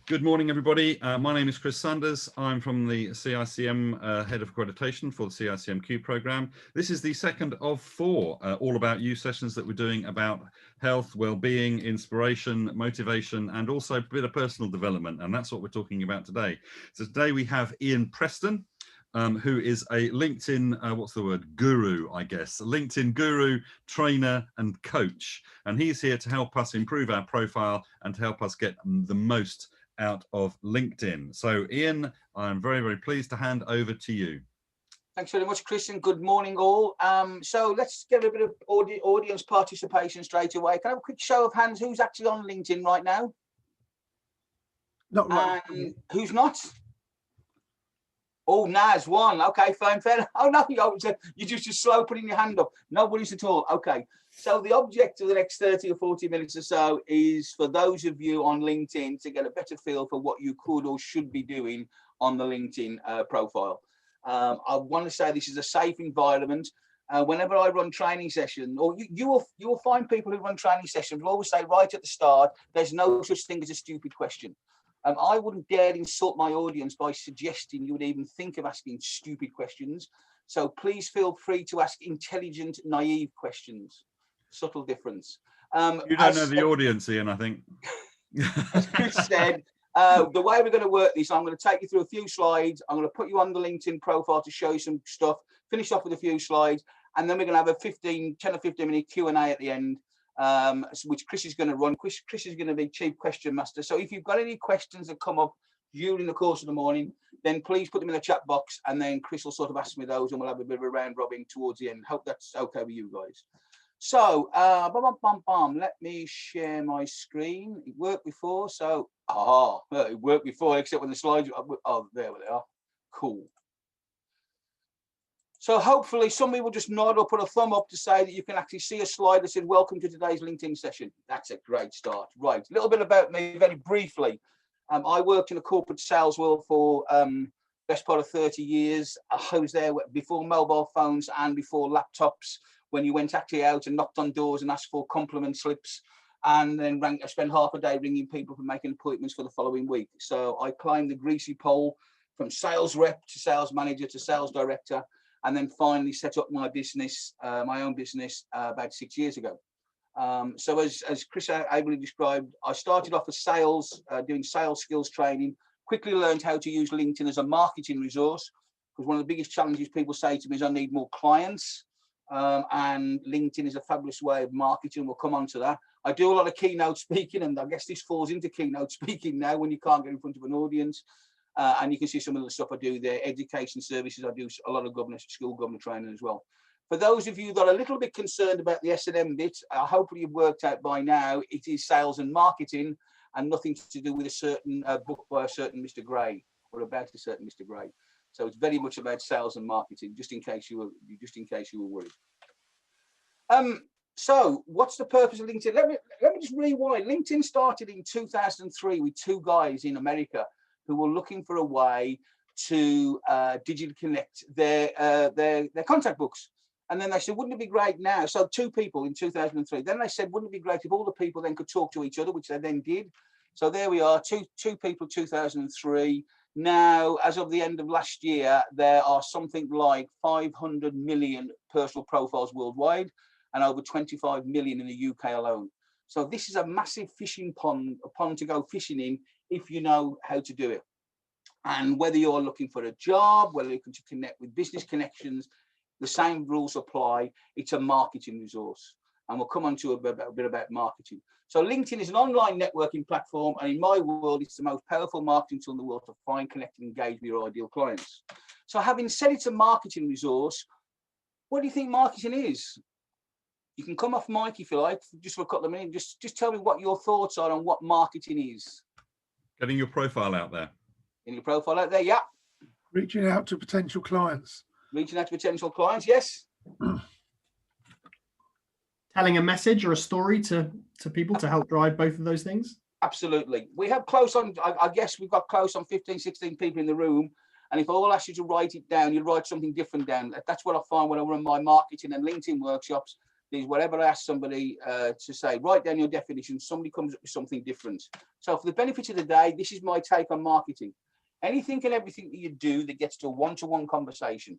Good morning, everybody. My name is Chris Sanders. I'm from the CICM Head of Accreditation for the CICMQ program. This is the second of four All About You sessions that we're doing about health, well-being, inspiration, motivation, and also a bit of personal development. And that's what we're talking about today. So today we have Ian Preston, who is a LinkedIn, guru, I guess, a LinkedIn guru, trainer and coach. And he's here to help us improve our profile and to help us get the most out of LinkedIn. So Ian, I'm very, very pleased to hand over to you. Thanks very much, Chris, and good morning all. So let's get a bit of audience participation straight away. Can I have a quick show of hands? Who's actually on LinkedIn right now? Not right. And who's not? Oh, Naz, one. Okay, fine, fair. Oh, no, you're just slow putting your hand up. Nobody's at all. Okay. So the object of the next 30 or 40 minutes or so is for those of you on LinkedIn to get a better feel for what you could or should be doing on the LinkedIn profile. I want to say this is a safe environment. Whenever I run training sessions, or you will find people who run training sessions will always say right at the start, there's no such thing as a stupid question. I wouldn't dare insult my audience by suggesting you would even think of asking stupid questions. So please feel free to ask intelligent, naive questions. Subtle difference. You don't know the audience, Ian, I think. As Chris said, the way we're going to work this, I'm going to take you through a few slides. I'm going to put you on the LinkedIn profile to show you some stuff, finish off with a few slides, and then we're going to have a 10 or 15 minute Q&A at the end. Which Chris is going to run. Chris is going to be chief question master. So if you've got any questions that come up during the course of the morning, then please put them in the chat box, and then Chris will sort of ask me those, and we'll have a bit of a round robin towards the end. Hope that's okay with you guys. So let me share my screen. It worked before, so it worked before, except when the slides. Oh, there they are. Cool. So hopefully somebody will just nod or put a thumb up to say that you can actually see a slide that said, welcome to today's LinkedIn session. That's a great start. Right, a little bit about me very briefly. I worked in the corporate sales world for best part of 30 years. I was there before mobile phones and before laptops, when you went actually out and knocked on doors and asked for compliment slips, and then I spent half a day ringing people for making appointments for the following week. So I climbed the greasy pole from sales rep to sales manager to sales director, and then finally set up my business, my own business, about 6 years ago. So as Chris ably described, I started off as sales, doing sales skills training, quickly learned how to use LinkedIn as a marketing resource, because one of the biggest challenges people say to me is I need more clients, and LinkedIn is a fabulous way of marketing. We'll come on to that. I do a lot of keynote speaking, and I guess this falls into keynote speaking now when you can't get in front of an audience. And you can see some of the stuff I do there. Education services, I do a lot of school governor training as well. For those of you that are a little bit concerned about the S&M bit, hopefully you've worked out by now, it is sales and marketing and nothing to do with a certain book by a certain Mr. Gray, or about a certain Mr. Gray. So it's very much about sales and marketing, just in case you were worried. So what's the purpose of LinkedIn? Let me just rewind. LinkedIn started in 2003 with two guys in America who were looking for a way to digitally connect their contact books. And then they said, wouldn't it be great now? So two people in 2003. Then they said, wouldn't it be great if all the people then could talk to each other, which they then did. So there we are, two people, 2003. Now, as of the end of last year, there are something like 500 million personal profiles worldwide and over 25 million in the UK alone. So this is a massive fishing pond, a pond to go fishing in if you know how to do it. And whether you're looking for a job, whether you're looking to connect with business connections, the same rules apply. It's a marketing resource. And we'll come on to a bit about marketing. So LinkedIn is an online networking platform. And in my world, it's the most powerful marketing tool in the world to find, connect, and engage with your ideal clients. So having said it's a marketing resource, what do you think marketing is? You can come off mic if you like, just for a couple of minutes. Just tell me what your thoughts are on what marketing is. Getting your profile out there. Getting your profile out there, yeah. Reaching out to potential clients. Reaching out to potential clients, yes. Telling a message or a story to people to help drive both of those things? Absolutely. We have close on, I guess we've got close on 15, 16 people in the room. And if I all ask you to write it down, you'll write something different down. That's what I find when I run my marketing and LinkedIn workshops. is whatever I ask somebody to say, write down your definition, somebody comes up with something different. So for the benefit of the day, this is my take on marketing. Anything and everything that you do that gets to a one-to-one conversation,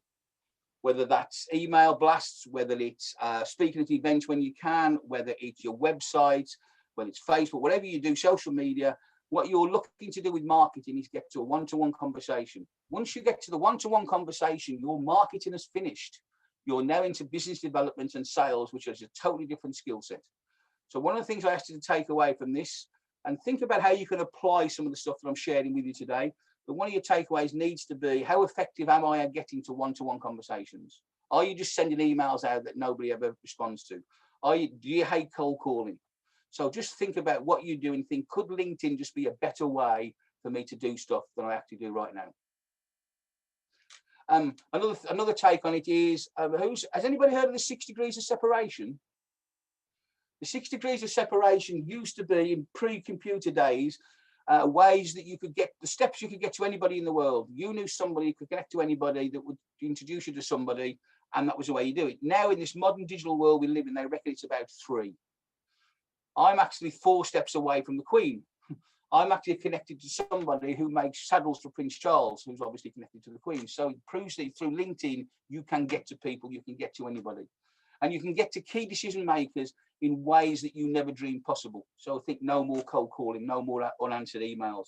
whether that's email blasts, whether it's speaking at events when you can, whether it's your website, whether it's Facebook, whatever you do, social media, what you're looking to do with marketing is get to a one-to-one conversation. Once you get to the one-to-one conversation, your marketing is finished. You're now into business development and sales, which is a totally different skill set. So one of the things I asked you to take away from this, and think about how you can apply some of the stuff that I'm sharing with you today. But one of your takeaways needs to be, how effective am I at getting to one-to-one conversations? Are you just sending emails out that nobody ever responds to? Do you hate cold calling? So just think about what you do and think, could LinkedIn just be a better way for me to do stuff than I actually do right now? Another take on it is, has anybody heard of the 6 degrees of separation? The 6 degrees of separation used to be, in pre-computer days, ways that you could get, the steps you could get to anybody in the world. You knew somebody, could connect to anybody that would introduce you to somebody, and that was the way you do it. Now, in this modern digital world we live in, they reckon it's about 3. I'm actually 4 steps away from the Queen. I'm actually connected to somebody who makes saddles for Prince Charles, who's obviously connected to the Queen. So it proves that through LinkedIn, you can get to people, you can get to anybody. And you can get to key decision makers in ways that you never dreamed possible. So I think no more cold calling, no more unanswered emails.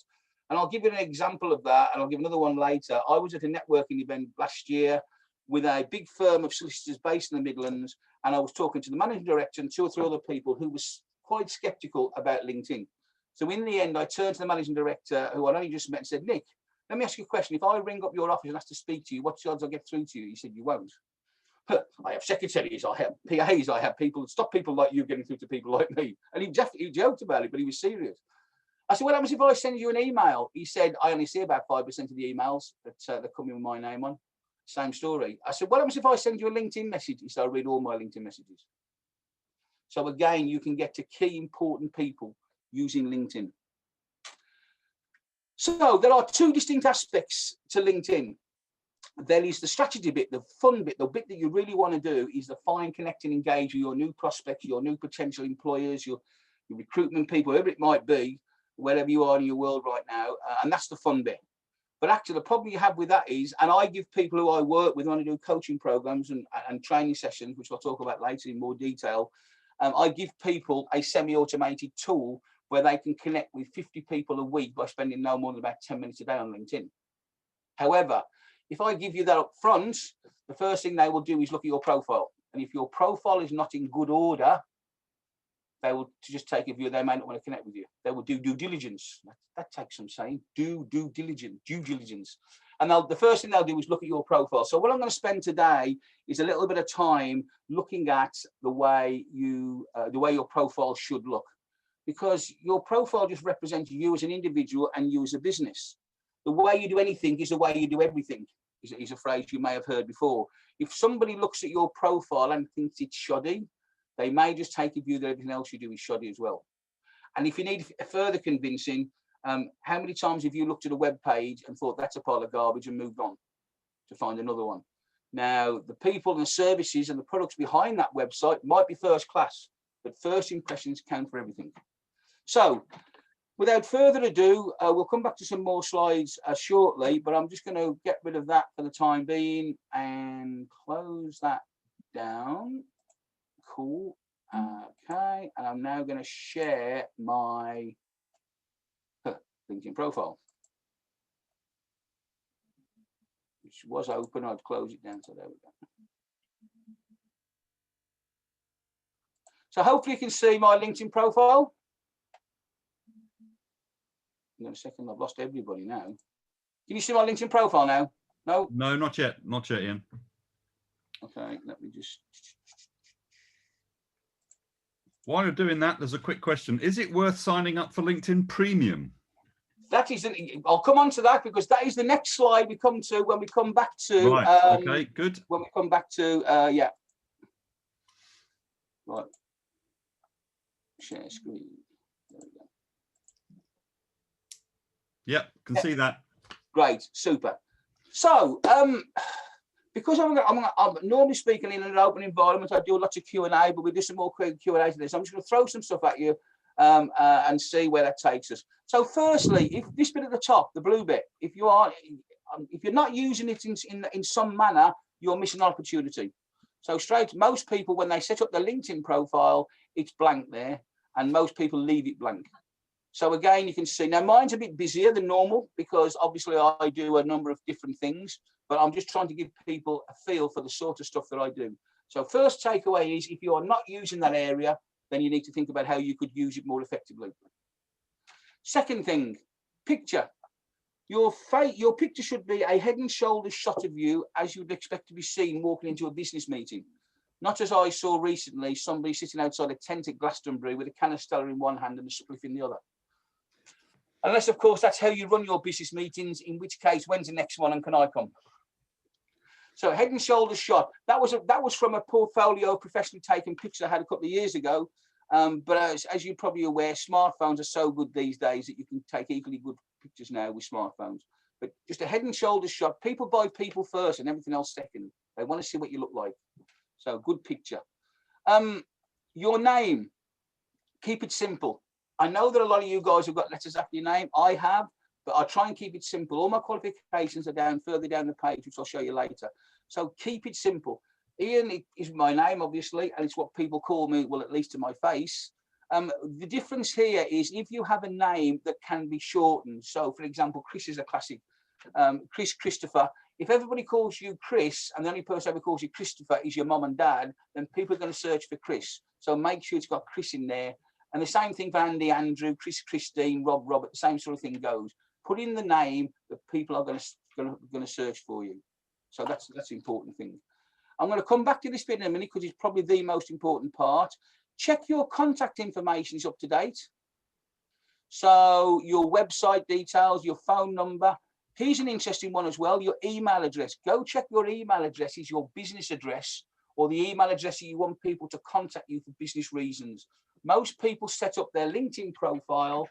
And I'll give you an example of that, and I'll give another one later. I was at a networking event last year with a big firm of solicitors based in the Midlands, and I was talking to the managing director and 2 or 3 other people who was quite skeptical about LinkedIn. So in the end, I turned to the managing director, who I'd only just met, and said, Nick, let me ask you a question. If I ring up your office and ask to speak to you, what's the odds I'll get through to you? He said, you won't. I have secretaries, I have PAs, I have people, stop people like you getting through to people like me. And he joked about it, but he was serious. I said, what happens if I send you an email? He said, I only see about 5% of the emails that come in with my name on. Same story. I said, what happens if I send you a LinkedIn message? He said, I read all my LinkedIn messages. So again, you can get to key important people using LinkedIn. So there are 2 distinct aspects to LinkedIn. There is the strategy bit, the fun bit, the bit that you really want to do is the find, connect and engage with your new prospects, your new potential employers, your recruitment people, whoever it might be, wherever you are in your world right now. And that's the fun bit. But actually the problem you have with that is, and I give people who I work with when I do coaching programs and training sessions, which I'll talk about later in more detail, I give people a semi-automated tool where they can connect with 50 people a week by spending no more than about 10 minutes a day on LinkedIn. However, if I give you that up front, the first thing they will do is look at your profile. And if your profile is not in good order, they will just take a view. They may not want to connect with you. They will do due diligence. That takes some saying. Due diligence. And the first thing they'll do is look at your profile. So what I'm going to spend today is a little bit of time looking at the way your profile should look, because your profile just represents you as an individual and you as a business. The way you do anything is the way you do everything, is a phrase you may have heard before. If somebody looks at your profile and thinks it's shoddy, they may just take a view that everything else you do is shoddy as well. And if you need further convincing, how many times have you looked at a web page and thought that's a pile of garbage and moved on to find another one? Now, the people and the services and the products behind that website might be first class, but first impressions count for everything. So without further ado, we'll come back to some more slides shortly, but I'm just going to get rid of that for the time being and close that down. Cool. Okay. And I'm now going to share my LinkedIn profile, which was open. I'd close it down. So there we go. So hopefully you can see my LinkedIn profile. In a second, I've lost everybody now. Can you see my LinkedIn profile now? No? No, not yet. Not yet, Ian. Okay, let me just... While you're doing that, there's a quick question. Is it worth signing up for LinkedIn Premium? That is, I'll come on to that because that is the next slide we come to when we come back to... Right, okay, good. When we come back to, yeah. Right. Share screen. There we go. Yep, can see that. Great, super. So because I'm normally speaking in an open environment, I do lots of Q&A, but we do some more Q&A to this. I'm just going to throw some stuff at you and see where that takes us. So firstly, if this bit at the top, the blue bit, if you're not using it in some manner, you're missing an opportunity. So most people, when they set up their LinkedIn profile, it's blank there, and most people leave it blank. So again, you can see, now mine's a bit busier than normal because obviously I do a number of different things, but I'm just trying to give people a feel for the sort of stuff that I do. So first takeaway is, if you are not using that area, then you need to think about how you could use it more effectively. Second thing, picture. Your picture should be a head and shoulders shot of you as you'd expect to be seen walking into a business meeting. Not as I saw recently, somebody sitting outside a tent at Glastonbury with a can of Stella in one hand and a spliff in the other. Unless, of course, that's how you run your business meetings, in which case, when's the next one and can I come? So head and shoulders shot. That was from a portfolio professionally taken picture I had a couple of years ago. But as you're probably aware, smartphones are so good these days that you can take equally good pictures now with smartphones. But just a head and shoulders shot. People buy people first and everything else second. They want to see what you look like. So good picture. Your name, keep it simple. I know that a lot of you guys have got letters after your name. I have, but I try and keep it simple. All my qualifications are further down the page, which I'll show you later. So keep it simple. Ian is my name, obviously, and it's what people call me, well, at least to my face. The difference here is if you have a name that can be shortened. So, for example, Chris is a classic. Chris, Christopher. If everybody calls you Chris and the only person ever calls you Christopher is your mum and dad, then people are going to search for Chris. So make sure it's got Chris in there. And the same thing for Andy, Andrew, Chris, Christine, Rob, Robert, the same sort of thing goes. Put in the name that people are going to search for you. So that's the important thing. I'm going to come back to this bit in a minute because it's probably the most important part. Check your contact information is up to date. So your website details, your phone number. Here's an interesting one as well, your email address. Go check your email address is your business address or the email address that you want people to contact you for business reasons. Most people set up their LinkedIn profile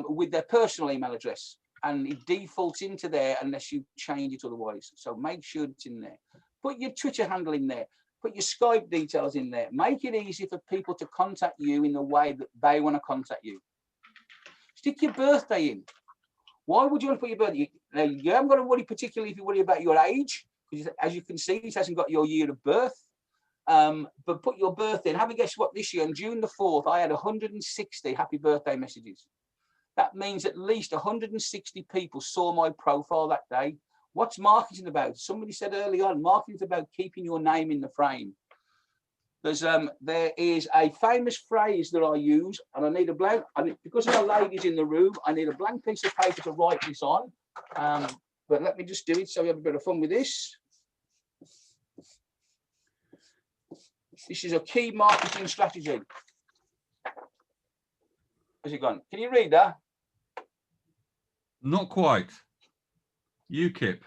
with their personal email address and it defaults into there unless you change it otherwise. So make sure it's in there. Put your Twitter handle in there. Put your Skype details in there. Make it easy for people to contact you in the way that they want to contact you. Stick your birthday in. Why would you want to put your birthday? Now, you haven't got to worry particularly if you worry about your age, because as you can see, it hasn't got your year of birth. But put your birthday in. Have a guess what this year, on June the 4th, I had 160 happy birthday messages. That means at least 160 people saw my profile that day. What's marketing about? Somebody said early on, marketing is about keeping your name in the frame. There is a famous phrase that I use, and I need a blank, because there are ladies in the room, I need a blank piece of paper to write this on. But let me just do it so we have a bit of fun with this. This is a key marketing strategy. Where's it gone? Can you read that? Not quite. UKIP.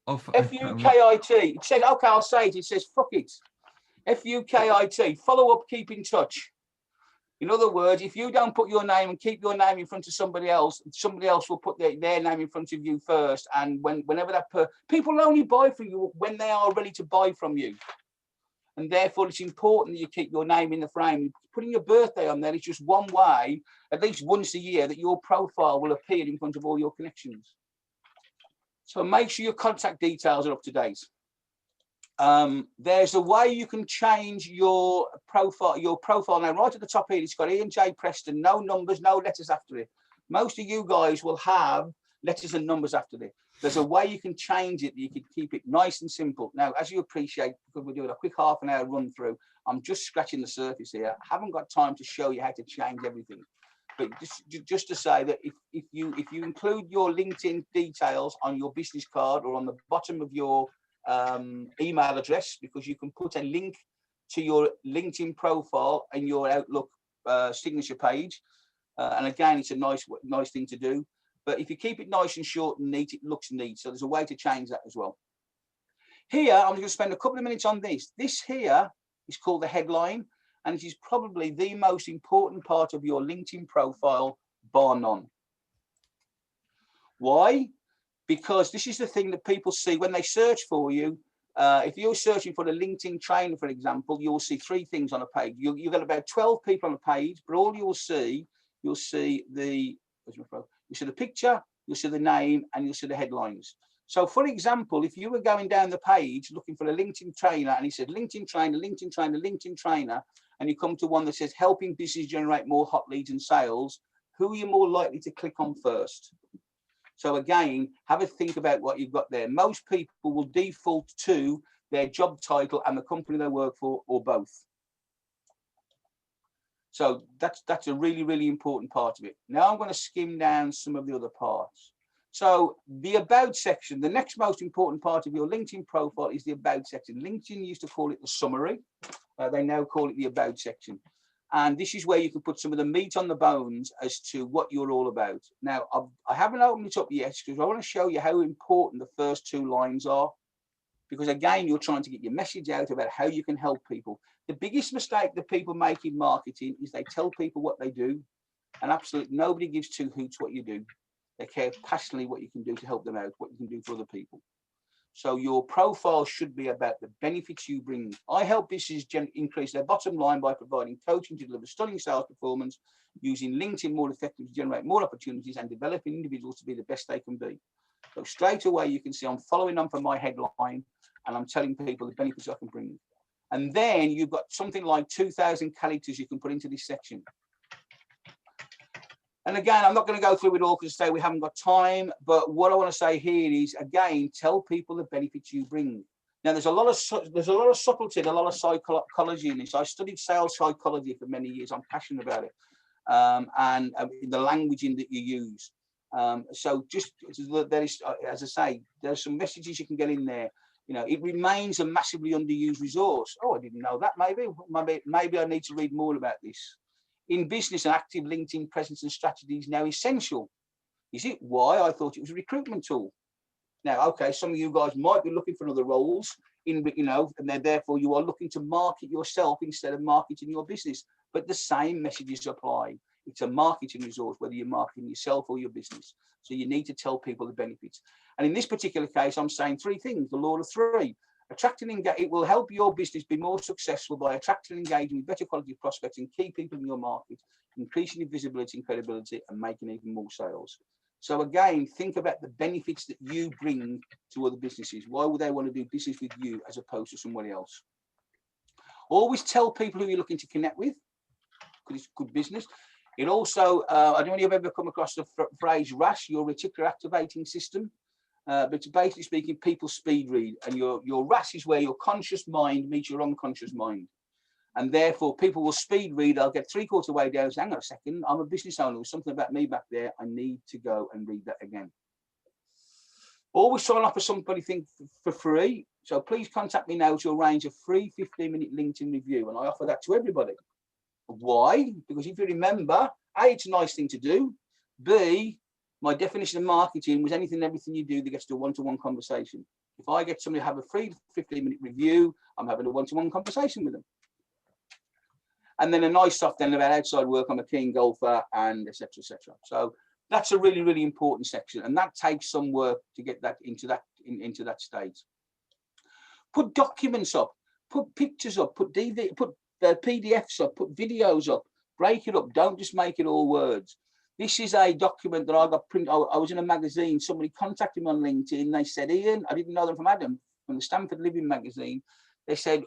F-U-K-I-T. It says, okay, I'll say it. It says, fuck it. F-U-K-I-T. Follow up, keep in touch. In other words, if you don't put your name and keep your name in front of somebody else will put their name in front of you first. And whenever people only buy from you when they are ready to buy from you. And therefore, it's important that you keep your name in the frame. Putting your birthday on there is just one way, at least once a year, that your profile will appear in front of all your connections. So make sure your contact details are up to date. There's a way you can change your profile. Now, right at the top here, it's got Ian J. Preston, no numbers, no letters after it. Most of you guys will have letters and numbers after it. There's a way you can change it, that you can keep it nice and simple. Now, as you appreciate, because we're doing a quick half-an-hour run through, I'm just scratching the surface here. I haven't got time to show you how to change everything. But just to say that if you include your LinkedIn details on your business card or on the bottom of your email address, because you can put a link to your LinkedIn profile in your Outlook signature page, and again, it's a nice thing to do. But if you keep it nice and short and neat, it looks neat. So there's a way to change that as well. Here, I'm going to spend a couple of minutes on this. This here is called the headline, and it is probably the most important part of your LinkedIn profile, bar none. Why? Because this is the thing that people see when they search for you. If you're searching for a LinkedIn trainer, for example, you'll see 3 things on a page. You've got about 12 people on a page, but all you'll see the picture, you'll see the name, and you'll see the headlines. So, for example, if you were going down the page looking for a LinkedIn trainer, and he said LinkedIn trainer, LinkedIn trainer, LinkedIn trainer, and you come to one that says helping business generate more hot leads and sales, who are you more likely to click on first? So again, have a think about what you've got there. Most people will default to their job title and the company they work for, or both. So that's a really, really important part of it. Now I'm going to skim down some of the other parts. So the about section, the next most important part of your LinkedIn profile is the about section. LinkedIn used to call it the summary. They now call it the about section. And this is where you can put some of the meat on the bones as to what you're all about. Now, I haven't opened it up yet because I want to show you how important the first 2 lines are. Because again, you're trying to get your message out about how you can help people. The biggest mistake that people make in marketing is they tell people what they do, and absolutely nobody gives 2 hoots what you do. They care passionately what you can do to help them out, what you can do for other people. So your profile should be about the benefits you bring. I help businesses increase their bottom line by providing coaching to deliver stunning sales performance, using LinkedIn more effectively to generate more opportunities, and developing individuals to be the best they can be. So straight away, you can see I'm following on from my headline, and I'm telling people the benefits I can bring. And then you've got something like 2,000 characters you can put into this section. And again, I'm not going to go through it all because we haven't got time. But what I want to say here is, again, tell people the benefits you bring. Now, there's a lot of subtlety, a lot of psychology in this. I studied sales psychology for many years. I'm passionate about it, and the languaging that you use. So just there is, as I say, there's some messages you can get in there. You know, it remains a massively underused resource. Oh, I didn't know that. Maybe I need to read more about this. In business, an active LinkedIn presence and strategy is now essential. Is it? Why? I thought it was a recruitment tool. Now, okay, some of you guys might be looking for other roles, and therefore you are looking to market yourself instead of marketing your business. But the same messages apply. It's a marketing resource, whether you're marketing yourself or your business. So you need to tell people the benefits. And in this particular case, I'm saying 3 things, the law of 3. Attracting and engage, it will help your business be more successful by attracting and engaging with better quality prospects and key people in your market, increasing your visibility and credibility, and making even more sales. So again, think about the benefits that you bring to other businesses. Why would they want to do business with you as opposed to somebody else? Always tell people who you're looking to connect with, because it's good business. It also, I don't know if you've ever come across the phrase RAS, your reticular activating system. But it's basically speaking, people speed read, and your RAS is where your conscious mind meets your unconscious mind, and therefore people will speed read. I'll get 3/4 way down and say, hang on a second, I'm a business owner, there's something about me back there, I need to go and read that again. Always try and offer somebody things for free, so please contact me now to arrange a free 15-minute LinkedIn review, and I offer that to everybody. Why? Because if you remember, A, it's a nice thing to do, B, my definition of marketing was anything and everything you do that gets to a one-to-one conversation. If I get somebody to have a free 15-minute review, I'm having a one-to-one conversation with them. And then a nice soft end about outside work. I'm a keen golfer, and etc., etc. So that's a really, really important section, and that takes some work to get that into that state. Put documents up, put pictures up, put PDFs up, put videos up. Break it up. Don't just make it all words. This is a document that I got printed. I was in a magazine. Somebody contacted me on LinkedIn. They said, Ian, I didn't know them from Adam, from the Stanford Living magazine. They said,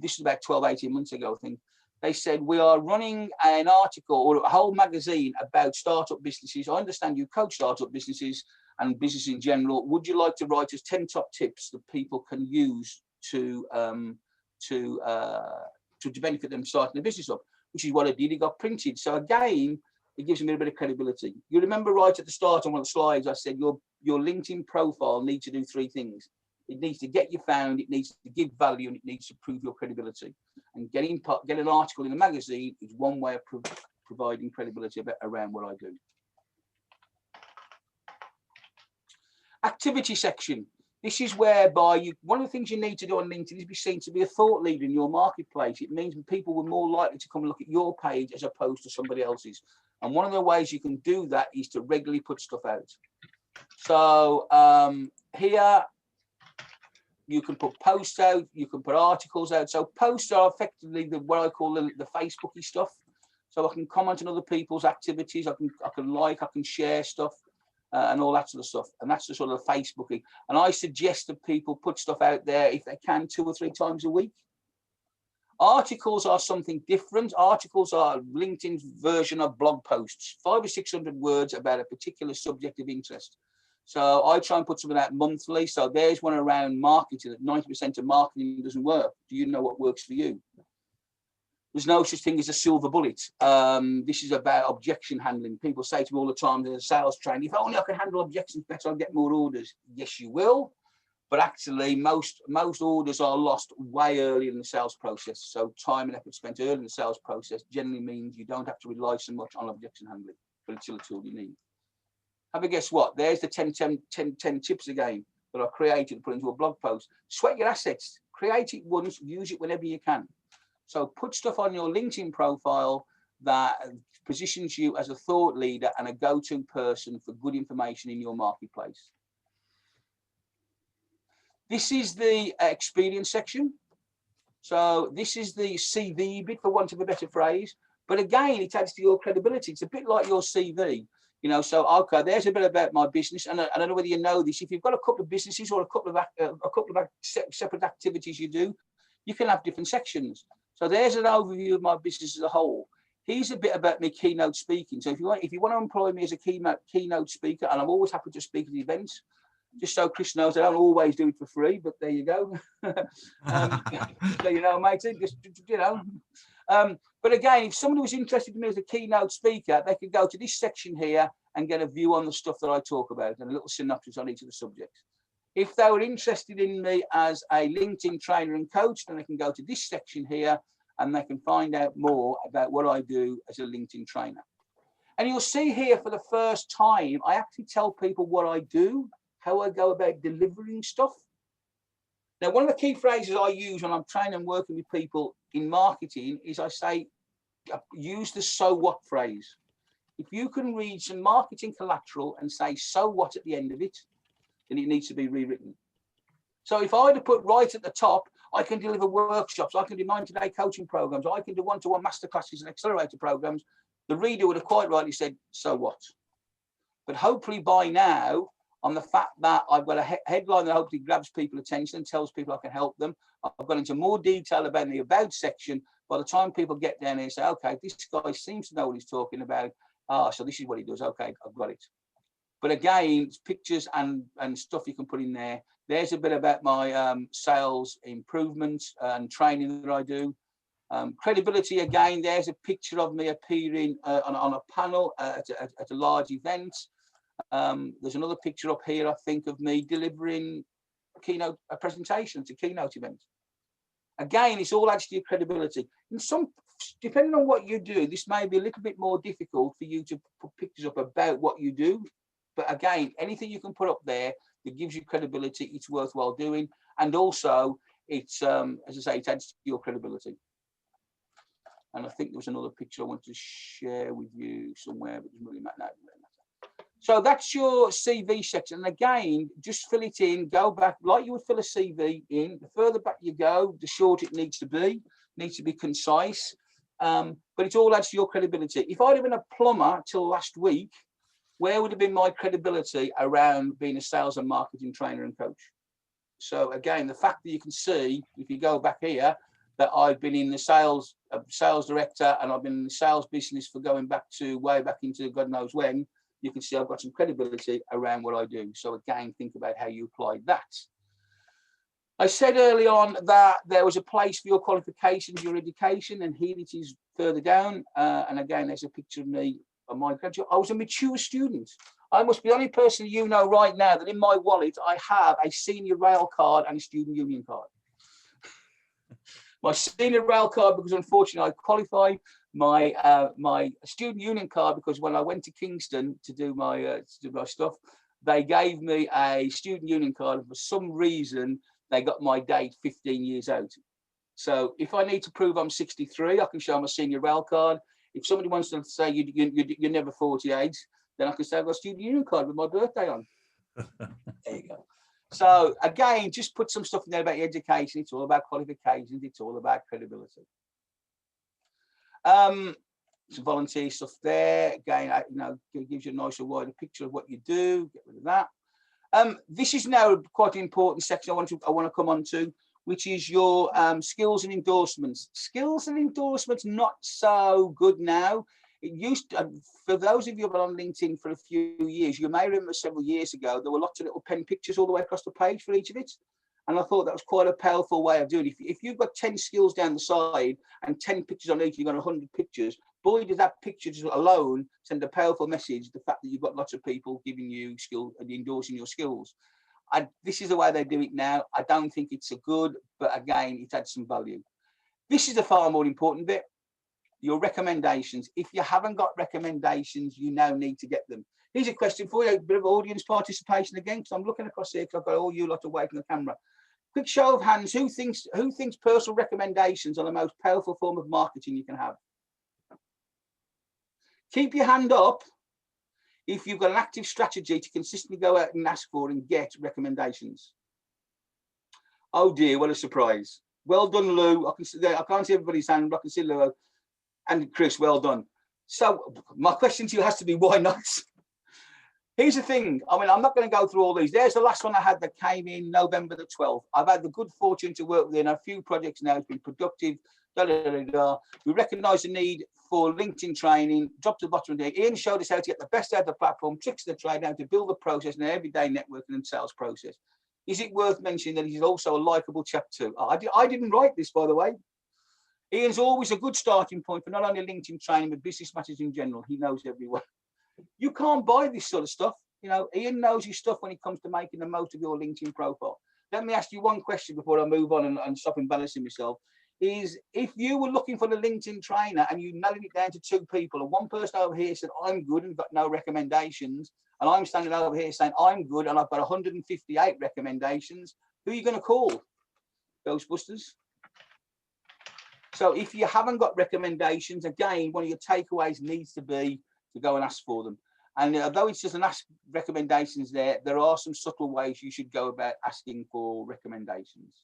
this is about 12, 18 months ago, I think. They said, we are running an article or a whole magazine about startup businesses. I understand you coach startup businesses and business in general. Would you like to write us 10 top tips that people can use to benefit them starting a business up? Which is what I did. It got printed. So again, it gives them a bit of credibility. You remember right at the start on one of the slides, I said your LinkedIn profile needs to do 3 things. It needs to get you found, it needs to give value, and it needs to prove your credibility. And get an article in a magazine is one way of providing credibility around what I do. Activity section. This is whereby one of the things you need to do on LinkedIn is be seen to be a thought leader in your marketplace. It means people were more likely to come and look at your page as opposed to somebody else's. And one of the ways you can do that is to regularly put stuff out. So here, You can put posts out, you can put articles out. So posts are effectively what I call the Facebooky stuff. So I can comment on other people's activities, I can share stuff and all that sort of stuff. And that's the sort of Facebooking. And I suggest that people put stuff out there if they can 2 or 3 times a week. Articles are something different. Articles are LinkedIn's version of blog posts, 500 or 600 words about a particular subject of interest. So I try and put something out monthly. So there's one around marketing. That 90% of marketing doesn't work. Do you know what works for you? There's no such thing as a silver bullet. This is about objection handling. People say to me all the time, there's a sales training, if only I could handle objections better, I'll get more orders. Yes, you will. But actually, most orders are lost way early in the sales process. So time and effort spent early in the sales process generally means you don't have to rely so much on objection handling, but it's still a tool you need. Have a guess what? There's the 10 tips again that I created and put into a blog post. Sweat your assets. Create it once, use it whenever you can. So put stuff on your LinkedIn profile that positions you as a thought leader and a go-to person for good information in your marketplace. This is the experience section. So this is the CV bit, for want of a better phrase. But again, it adds to your credibility. It's a bit like your CV. You know, so okay, there's a bit about my business, and I don't know whether you know this. If you've got a couple of businesses or a couple of separate activities you do, you can have different sections. So there's an overview of my business as a whole. Here's a bit about me keynote speaking. So if you want to employ me as a keynote speaker, and I'm always happy to speak at events, just so Chris knows, I don't always do it for free, but there you go. So you know, mate, just you know. But again, if somebody was interested in me as a keynote speaker, they could go to this section here and get a view on the stuff that I talk about and a little synopsis on each of the subjects. If they were interested in me as a LinkedIn trainer and coach, then they can go to this section here and they can find out more about what I do as a LinkedIn trainer. And you'll see here for the first time, I actually tell people what I do, how I go about delivering stuff. Now, one of the key phrases I use when I'm training and working with people in marketing is I say, use the so what phrase. If you can read some marketing collateral and say so what at the end of it, then it needs to be rewritten. So if I had to put right at the top, I can deliver workshops, I can do 90-day coaching programs, I can do one-to-one masterclasses and accelerator programs, the reader would have quite rightly said, so what? But hopefully by now, on the fact that I've got a headline that hopefully grabs people's attention and tells people I can help them, I've gone into more detail about the about section. By the time people get down there and say, okay, this guy seems to know what he's talking about. So this is what he does. Okay, I've got it. But again, it's pictures and stuff you can put in there. There's a bit about my sales improvements and training that I do. Credibility, again, there's a picture of me appearing on a panel at a large event. There's another picture up here, I think, of me delivering a presentation at a keynote event. Again, it's all adds to your credibility. And depending on what you do, this may be a little bit more difficult for you to put pictures up about what you do. But again, anything you can put up there that gives you credibility, it's worthwhile doing. And also, it's, as I say, it adds to your credibility. And I think there was another picture I wanted to share with you somewhere, but it doesn't really matter. So that's your CV section. And again, just fill it in, go back like you would fill a CV in. The further back you go, the shorter it needs to be concise. But it all adds to your credibility. If I'd have been a plumber till last week, where would have been my credibility around being a sales and marketing trainer and coach? So again, the fact that you can see, if you go back here, that I've been in the sales director and I've been in the sales business for going back to way back into God knows when, you can see I've got some credibility around what I do. So again, think about how you apply that. I said early on that there was a place for your qualifications, your education, and here it is further down. And again, there's a picture of me on my graduate. I was a mature student. I must be the only person you know right now that in my wallet, I have a senior rail card and a student union card. My senior rail card, because unfortunately I qualified, my student union card, because when I went to Kingston to do my stuff, they gave me a student union card, and for some reason they got my date 15 years out. So if I need to prove I'm 63, I can show my senior rail card. If somebody wants to say you're never 48, then I can say I've got a student union card with my birthday on. There you go. So again, just put some stuff in there about your education. It's all about qualifications. It's all about credibility. Some volunteer stuff there. Again, it gives you a nicer, wider picture of what you do. Get rid of that. This is now quite an important section I want to come on to, which is your skills and endorsements. Skills and endorsements, not so good now. It used to, for those of you who have been on LinkedIn for a few years, you may remember several years ago, there were lots of little pen pictures all the way across the page for each of it. And I thought that was quite a powerful way of doing it. If you've got 10 skills down the side and 10 pictures on each, you've got 100 pictures, boy, does that picture alone send a powerful message, the fact that you've got lots of people giving you skill and endorsing your skills. This is the way they do it now. I don't think it's a good, but again, it adds some value. This is the far more important bit. Your recommendations. If you haven't got recommendations, you now need to get them. Here's a question for you, a bit of audience participation again, because I'm looking across here because I've got all you lot away from the camera. Quick show of hands, who thinks personal recommendations are the most powerful form of marketing you can have? Keep your hand up if you've got an active strategy to consistently go out and ask for and get recommendations. Oh dear, what a surprise. Well done, Lou. I can't see everybody's hand, but I can see Lou. And Chris, well done. So my question to you has to be, why not? Here's the thing. I mean, I'm not going to go through all these. There's the last one I had that came in November the 12th. I've had the good fortune to work within a few projects now. It's been productive. We recognise the need for LinkedIn training. Drop to the bottom of the Ian showed us how to get the best out of the platform, tricks of the trade, how to build the process in an everyday networking and sales process. Is it worth mentioning that he's also a likeable chap too? I didn't write this, by the way. Ian's always a good starting point for not only LinkedIn training, but business matters in general. He knows everyone. You can't buy this sort of stuff. You know, Ian knows his stuff when it comes to making the most of your LinkedIn profile. Let me ask you one question before I move on and stop embarrassing myself. Is if you were looking for the LinkedIn trainer and you narrowed it down to 2 people, and one person over here said, I'm good and got no recommendations, and I'm standing over here saying, I'm good and I've got 158 recommendations, who are you going to call? Ghostbusters? So if you haven't got recommendations, again, one of your takeaways needs to be to go and ask for them. And although it's just an ask recommendations there are some subtle ways you should go about asking for recommendations.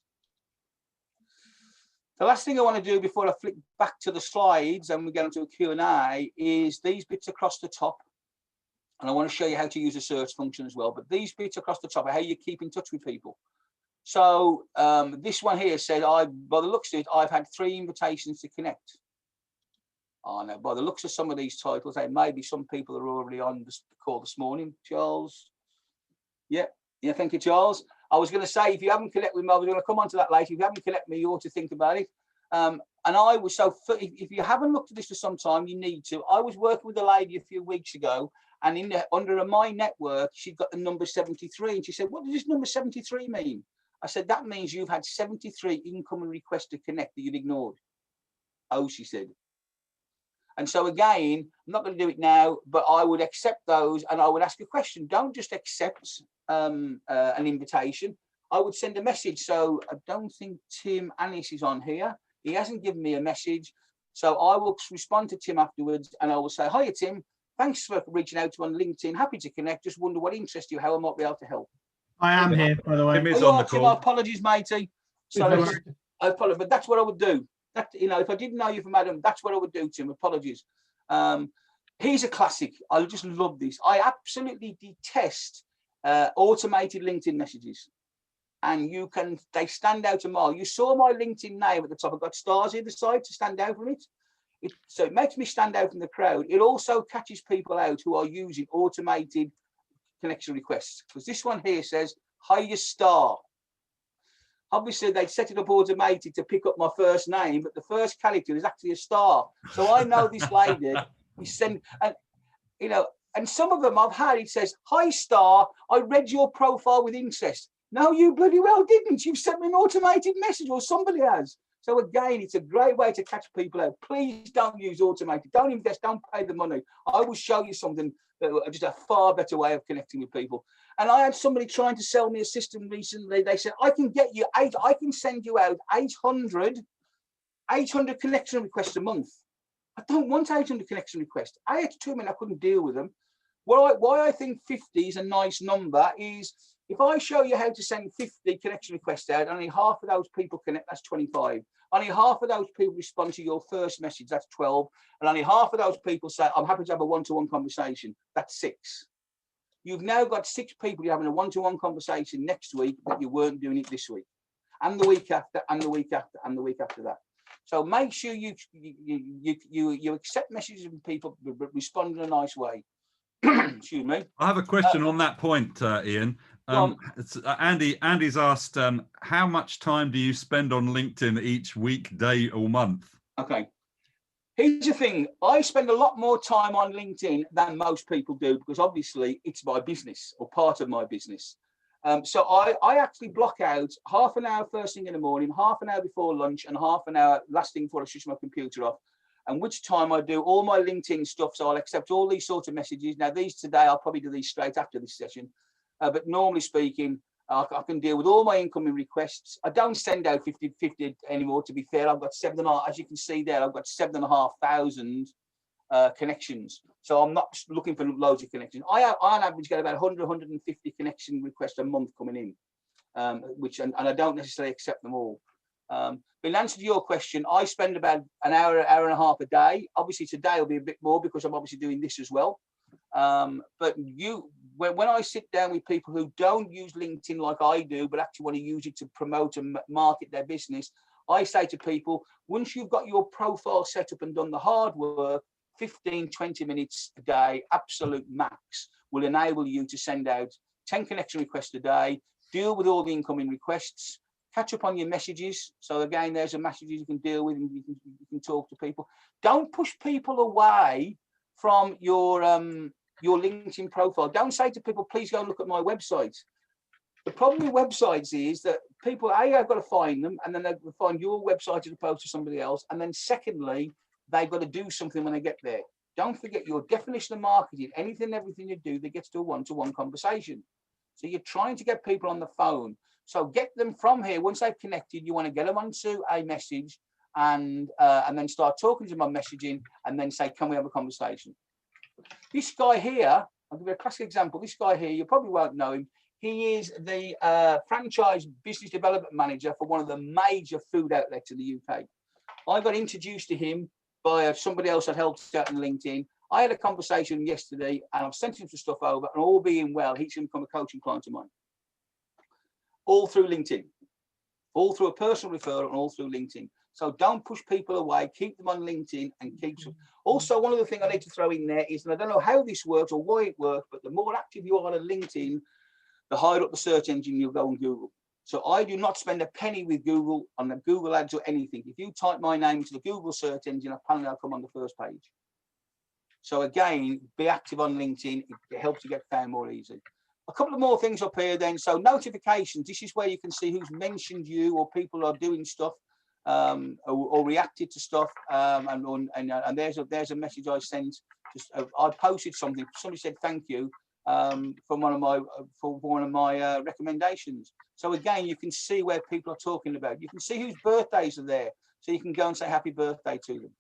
The last thing I want to do before I flick back to the slides and we get into a Q&A is these bits across the top. And I want to show you how to use a search function as well. But these bits across the top are how you keep in touch with people. So this one here said, by the looks of it, I've had 3 invitations to connect. Oh no, by the looks of some of these titles, there may be some people are already on the call this morning. Charles. Yeah, thank you, Charles. I was going to say, if you haven't connected with me, I was going to come on to that later. If you haven't connected with me, you ought to think about it. And I was if you haven't looked at this for some time, you need to. I was working with a lady a few weeks ago, and under a My Network, she'd got the number 73, and she said, "What does this number 73 mean?" I said, "That means you've had 73 incoming requests to connect that you've ignored." Oh, she said. And so again, I'm not going to do it now, but I would accept those and I would ask a question. Don't just accept an invitation. I would send a message. So I don't think Tim Annis is on here. He hasn't given me a message. So I will respond to Tim afterwards and I will say, "Hiya, Tim. Thanks for reaching out to me on LinkedIn. Happy to connect. Just wonder what interests you, how I might be able to help." I am here, by the way. Tim is on the Tim, call. apologies, matey. Sorry, I apologize, but that's what I would do. That, if I didn't know you from Adam, that's what I would do, Tim. Apologies. Here's a classic. I just love this. I absolutely detest automated LinkedIn messages. And they stand out a mile. You saw my LinkedIn name at the top. I've got stars either side to stand out from it. So it makes me stand out from the crowd. It also catches people out who are using automated connection requests. Because this one here says, "Hiya, star." Obviously, they set it up automated to pick up my first name, but the first character is actually a star. So I know this lady is and some of them I've had, it says, "Hi, star, I read your profile with interest." No, you bloody well didn't. You've sent me an automated message, or somebody has. So again, it's a great way to catch people out. Please don't use automated. Don't invest. Don't pay the money. I will show you something that just a far better way of connecting with people. And I had somebody trying to sell me a system recently. They said, I can send you out 800 connection requests a month. I don't want 800 connection requests. I had too many, I couldn't deal with them. Why I think 50 is a nice number is If I show you how to send 50 connection requests out, only half of those people connect, that's 25. Only half of those people respond to your first message, that's 12. And only half of those people say, I'm happy to have a one-to-one conversation, that's 6. You've now got 6 people you're having a one-to-one conversation next week, but you weren't doing it this week. And the week after, and the week after, and the week after that. So make sure you accept messages from people, but respond in a nice way. Excuse me. I have a question on that point, Ian. Andy's asked, how much time do you spend on LinkedIn each week, day or month? Okay. Here's the thing. I spend a lot more time on LinkedIn than most people do, because obviously it's my business or part of my business. So I actually block out half an hour first thing in the morning, half an hour before lunch, and half an hour last thing before I switch my computer off. And which time I do all my LinkedIn stuff. So I'll accept all these sorts of messages. Now, these today, I'll probably do these straight after this session. But normally speaking, I can deal with all my incoming requests. I don't send out 50 anymore, to be fair. I've got 7.5, as you can see there, I've got 7,500 connections. So I'm not looking for loads of connections. I on average get about 100, 150 connection requests a month coming in, and I don't necessarily accept them all. But in answer to your question, I spend about an hour and a half a day. Obviously today will be a bit more because I'm obviously doing this as well. But when I sit down with people who don't use LinkedIn like I do, but actually want to use it to promote and market their business, I say to people, once you've got your profile set up and done the hard work, 15, 20 minutes a day, absolute max, will enable you to send out 10 connection requests a day, deal with all the incoming requests, catch up on your messages. So again, there's a messages you can deal with and you can talk to people. Don't push people away from your LinkedIn profile. Don't say to people, please go and look at my website. The problem with websites is that people, I've got to find them, and then they've got to find your website as opposed to somebody else. And then secondly, they've got to do something when they get there. Don't forget your definition of marketing, anything, everything you do that gets to a one-to-one conversation. So you're trying to get people on the phone. So get them from here. Once they've connected, you want to get them onto a message and then start talking to them on messaging and then say, can we have a conversation? This guy here, I'll give you a classic example. This guy here, you probably won't know him. He is the franchise business development manager for one of the major food outlets in the UK. I got introduced to him by somebody else that helped out on LinkedIn. I had a conversation yesterday and I've sent him some stuff over, and all being well, he's going to become a coaching client of mine. All through LinkedIn, all through a personal referral and all through LinkedIn. So don't push people away, keep them on LinkedIn and keep them. Also, one other thing I need to throw in there is, and I don't know how this works or why it works, but the more active you are on LinkedIn, the higher up the search engine you'll go on Google. So I do not spend a penny with Google on the Google ads or anything. If you type my name into the Google search engine, apparently I'll come on the first page. So again, be active on LinkedIn. It helps you get found more easily. A couple of more things up here then. So notifications, this is where you can see who's mentioned you or people are doing stuff or reacted to stuff. And there's a message I sent. I posted something. Somebody said thank you from one of my recommendations. So again, you can see where people are talking about. You can see whose birthdays are there, so you can go and say happy birthday to them.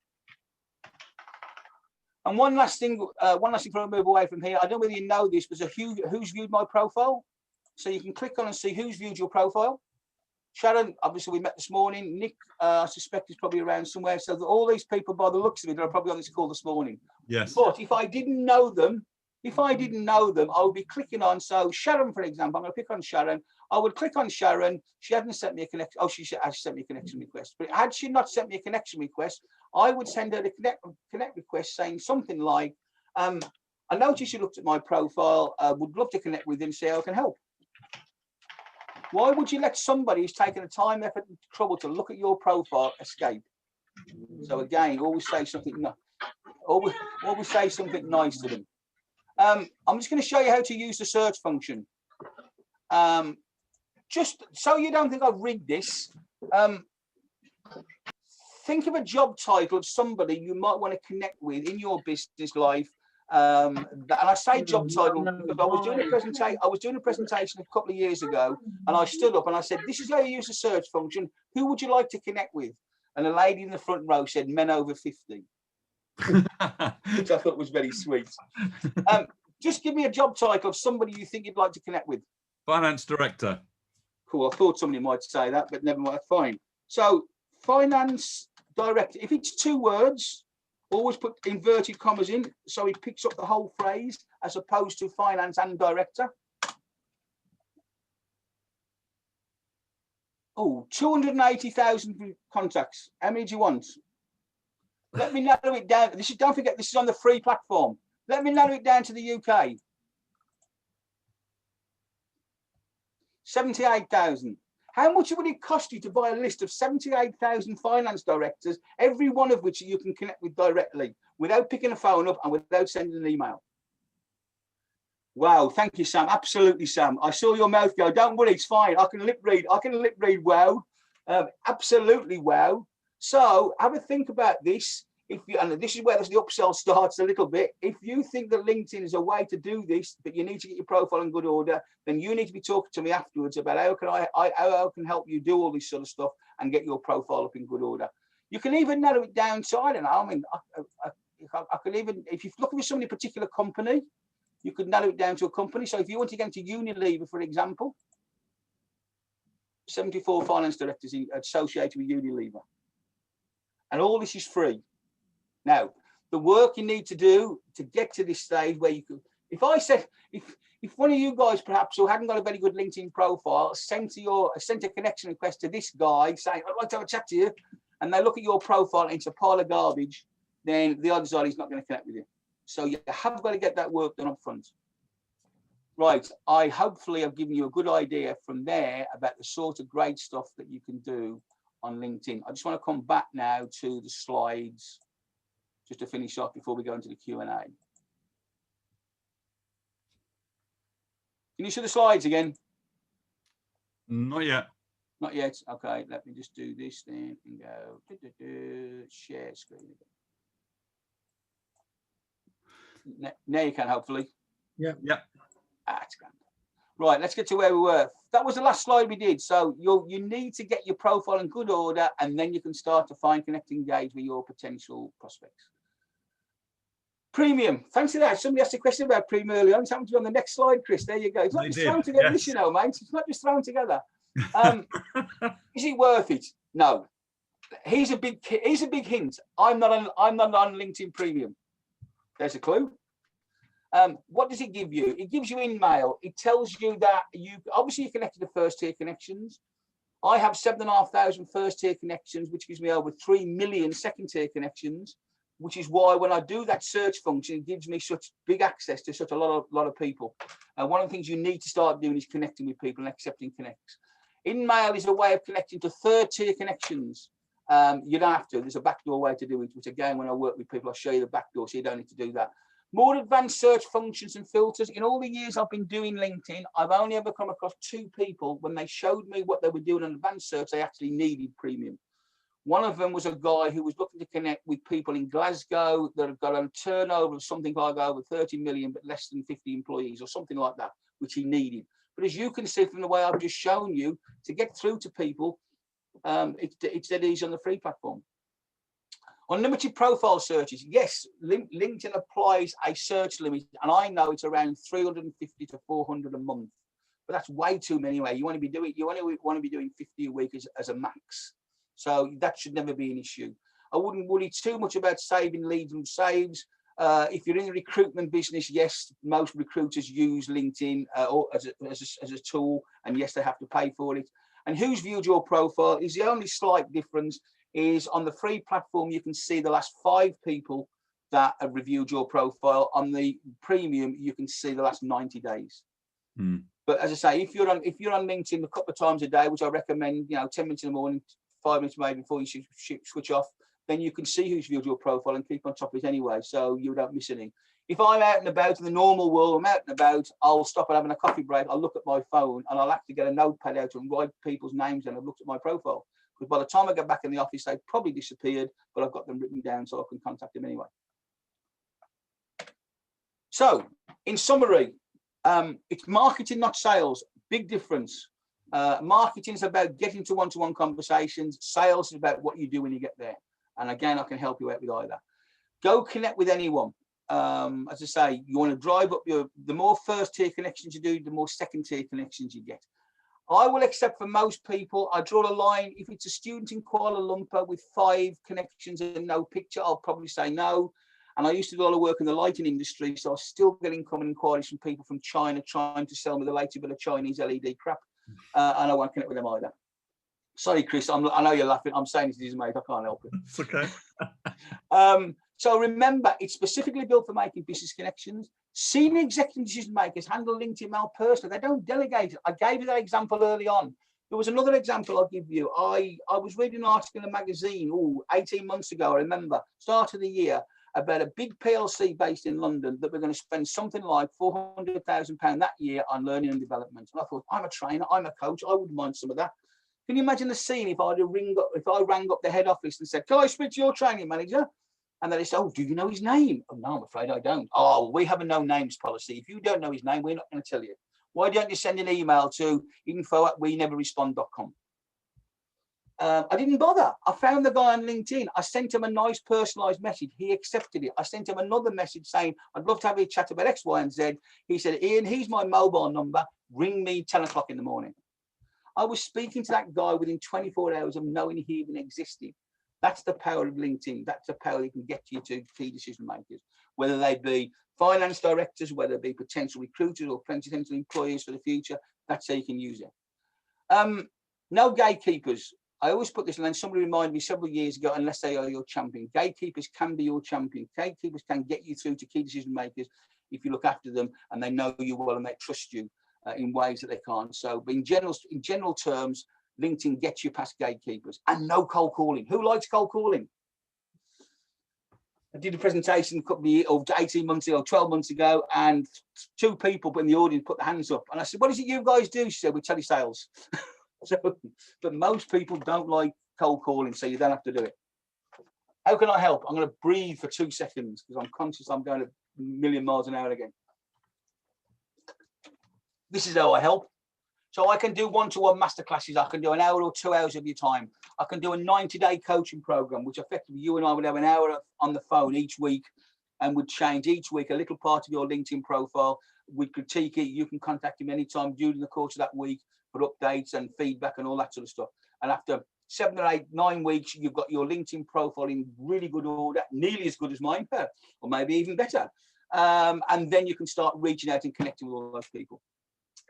And one last thing before I move away from here, I don't know whether you know this, but who's viewed my profile. So you can click on and see who's viewed your profile. Sharon, obviously we met this morning. Nick, I suspect is probably around somewhere. So all these people, by the looks of it, are probably on this call this morning. Yes. But if I didn't know them, I would be clicking on. So Sharon, for example, I'm going to click on Sharon. I would click on Sharon. She hasn't sent me a connection. Oh, she has sent me a connection request. But had she not sent me a connection request, I would send her a connect request saying something like, I noticed you looked at my profile. Would love to connect with him, see how I can help. Why would you let somebody who's taken the time, effort, and trouble to look at your profile escape? So again, always say something. Always say something nice to them. I'm just going to show you how to use the search function. Just so you don't think I've rigged this, think of a job title of somebody you might want to connect with in your business life. And I say job title because I was doing a presentation a couple of years ago, and I stood up and I said, this is how you use the search function. Who would you like to connect with? And a lady in the front row said men over 50. Which I thought was very sweet. Just give me a job title of somebody you think you'd like to connect with. Finance director. Cool. I thought somebody might say that, but never mind. Fine. So finance director, if it's 2 words, always put inverted commas in so it picks up the whole phrase as opposed to finance and director. Oh, 280,000 contacts. How many do you want? Let me narrow it down. Don't forget, this is on the free platform. Let me narrow it down to the UK. 78,000. How much would it cost you to buy a list of 78,000 finance directors, every one of which you can connect with directly without picking a phone up and without sending an email? Wow, thank you, Sam. Absolutely, Sam. I saw your mouth go. Don't worry, it's fine. I can lip read. Wow. Absolutely wow. So have a think about this. And this is where the upsell starts a little bit. If you think that LinkedIn is a way to do this, but you need to get your profile in good order, then you need to be talking to me afterwards about how I can help you do all this sort of stuff and get your profile up in good order. You can even narrow it down to, I don't know, I mean, I could even, if you're looking for somebody particular company, you could narrow it down to a company. So if you want to get into Unilever, for example, 74 finance directors associated with Unilever. And all this is free. Now, the work you need to do to get to this stage where you could, if one of you guys perhaps who hadn't got a very good LinkedIn profile sent a connection request to this guy saying, I'd like to have a chat to you, and they look at your profile and it's a pile of garbage, then the odds are he's not going to connect with you. So you have got to get that work done up front. Right, I hopefully have given you a good idea from there about the sort of great stuff that you can do on LinkedIn. I just want to come back now to the slides just to finish off before we go into the Q&A. Can you show the slides again? Not yet. Not yet. Okay, let me just do this then and go share screen again. Now you can, hopefully. Yeah. That's grand. Right, let's get to where we were. That was the last slide we did. So you need to get your profile in good order, and then you can start to find, connect, engage with your potential prospects. Premium. Thanks for that. Somebody asked a question about premium earlier on. It's happened to be on the next slide, Chris. There you go. It's not just thrown together, yes. You know, mate. It's not just thrown together. Is it worth it? No. Here's a big hint. I'm not on LinkedIn Premium. There's a clue. What does it give you? It gives you in-mail. It tells you that you obviously you're connected to first-tier connections. I have 7,500 first-tier connections, which gives me over 3 million second-tier connections, which is why when I do that search function, it gives me such big access to such a lot of people. One of the things you need to start doing is connecting with people and accepting connects. In-mail is a way of connecting to third-tier connections. You don't have to. There's a backdoor way to do it, which again, when I work with people, I'll show you the backdoor, so you don't need to do that. More advanced search functions and filters. In all the years I've been doing LinkedIn, I've only ever come across 2 people when they showed me what they were doing in advanced search, they actually needed premium. One of them was a guy who was looking to connect with people in Glasgow that have got a turnover of something like over 30 million, but less than 50 employees or something like that, which he needed. But as you can see from the way I've just shown you, to get through to people, it's dead easy on the free platform. Unlimited profile searches. Yes, LinkedIn applies a search limit, and I know it's around 350 to 400 a month, but that's way too many. Anyway, you only want to be doing 50 a week as a max. So that should never be an issue. I wouldn't worry too much about saving leads and saves. If you're in the recruitment business, yes, most recruiters use LinkedIn as a tool, and yes, they have to pay for it. And who's viewed your profile is the only slight difference. Is on the free platform, you can see the last 5 people that have reviewed your profile. On the premium, you can see the last 90 days. But as I say, if you're on LinkedIn a couple of times a day, which I recommend, 10 minutes in the morning, 5 minutes maybe before you switch off, then you can see who's viewed your profile and keep on top of it anyway, so you don't miss anything. If I'm out and about in the normal world, I'm out and about, I'll stop and having a coffee break, I'll look at my phone and I'll have to get a notepad out and write people's names and I've looked at my profile. Because by the time I get back in the office, they've probably disappeared, but I've got them written down so I can contact them anyway. So, in summary, it's marketing, not sales. Big difference. Marketing is about getting to one-to-one conversations. Sales is about what you do when you get there. And again, I can help you out with either. Go connect with anyone. as I say, you want to drive up the more first tier connections you do, the more second tier connections you get. I will accept for most people, I draw a line. If it's a student in Kuala Lumpur with 5 connections and no picture, I'll probably say no. And I used to do a lot of work in the lighting industry, so I was still getting incoming inquiries from people from China trying to sell me the latest bit of Chinese LED crap, and I won't connect with them either. Sorry, Chris, I know you're laughing. I'm saying this is mate, I can't help it. It's okay. So remember, it's specifically built for making business connections. Senior executive decision makers handle LinkedIn mail personally. They don't delegate it. I gave you that example early on. There was another example I'll give you. I was reading an article in a magazine 18 months ago, I remember, start of the year, about a big PLC based in London that we're going to spend something like £400,000 that year on learning and development. And I thought, I'm a trainer, I'm a coach, I wouldn't mind some of that. Can you imagine the scene if I rang up the head office and said, can I speak to your training manager? And then they said, oh, do you know his name? Oh, no, I'm afraid I don't. Oh, we have a no names policy. If you don't know his name, we're not going to tell you. Why don't you send an email to info@weneverrespond.com? I didn't bother. I found the guy on LinkedIn. I sent him a nice personalized message. He accepted it. I sent him another message saying, I'd love to have a chat about X, Y, and Z. He said, Ian, here's my mobile number. Ring me 10 o'clock in the morning. I was speaking to that guy within 24 hours of knowing he even existed. That's the power of LinkedIn. That's the power that can get you to key decision makers, whether they be finance directors, whether they be potential recruiters or potential employees for the future. That's how you can use it. No gatekeepers. I always put this, and then somebody reminded me several years ago, unless they are your champion. Gatekeepers can be your champion. Gatekeepers can get you through to key decision makers if you look after them and they know you well and they trust you in ways that they can't. So, but in general terms, LinkedIn gets you past gatekeepers. And no cold calling. Who likes cold calling? I did a presentation a couple of years, or 18 months ago, 12 months ago, and 2 people in the audience put their hands up. And I said, what is it you guys do? She said, we telesales. So, but most people don't like cold calling, so you don't have to do it. How can I help? I'm going to breathe for 2 seconds because I'm conscious I'm going a million miles an hour again. This is how I help. So I can do one-to-one masterclasses. I can do an hour or 2 hours of your time. I can do a 90-day coaching program, which effectively you and I would have an hour on the phone each week and would change each week a little part of your LinkedIn profile. We'd critique it. You can contact him anytime during the course of that week for updates and feedback and all that sort of stuff. And after 7 or 8, 9 weeks, you've got your LinkedIn profile in really good order, nearly as good as mine, or maybe even better. And then you can start reaching out and connecting with all those people.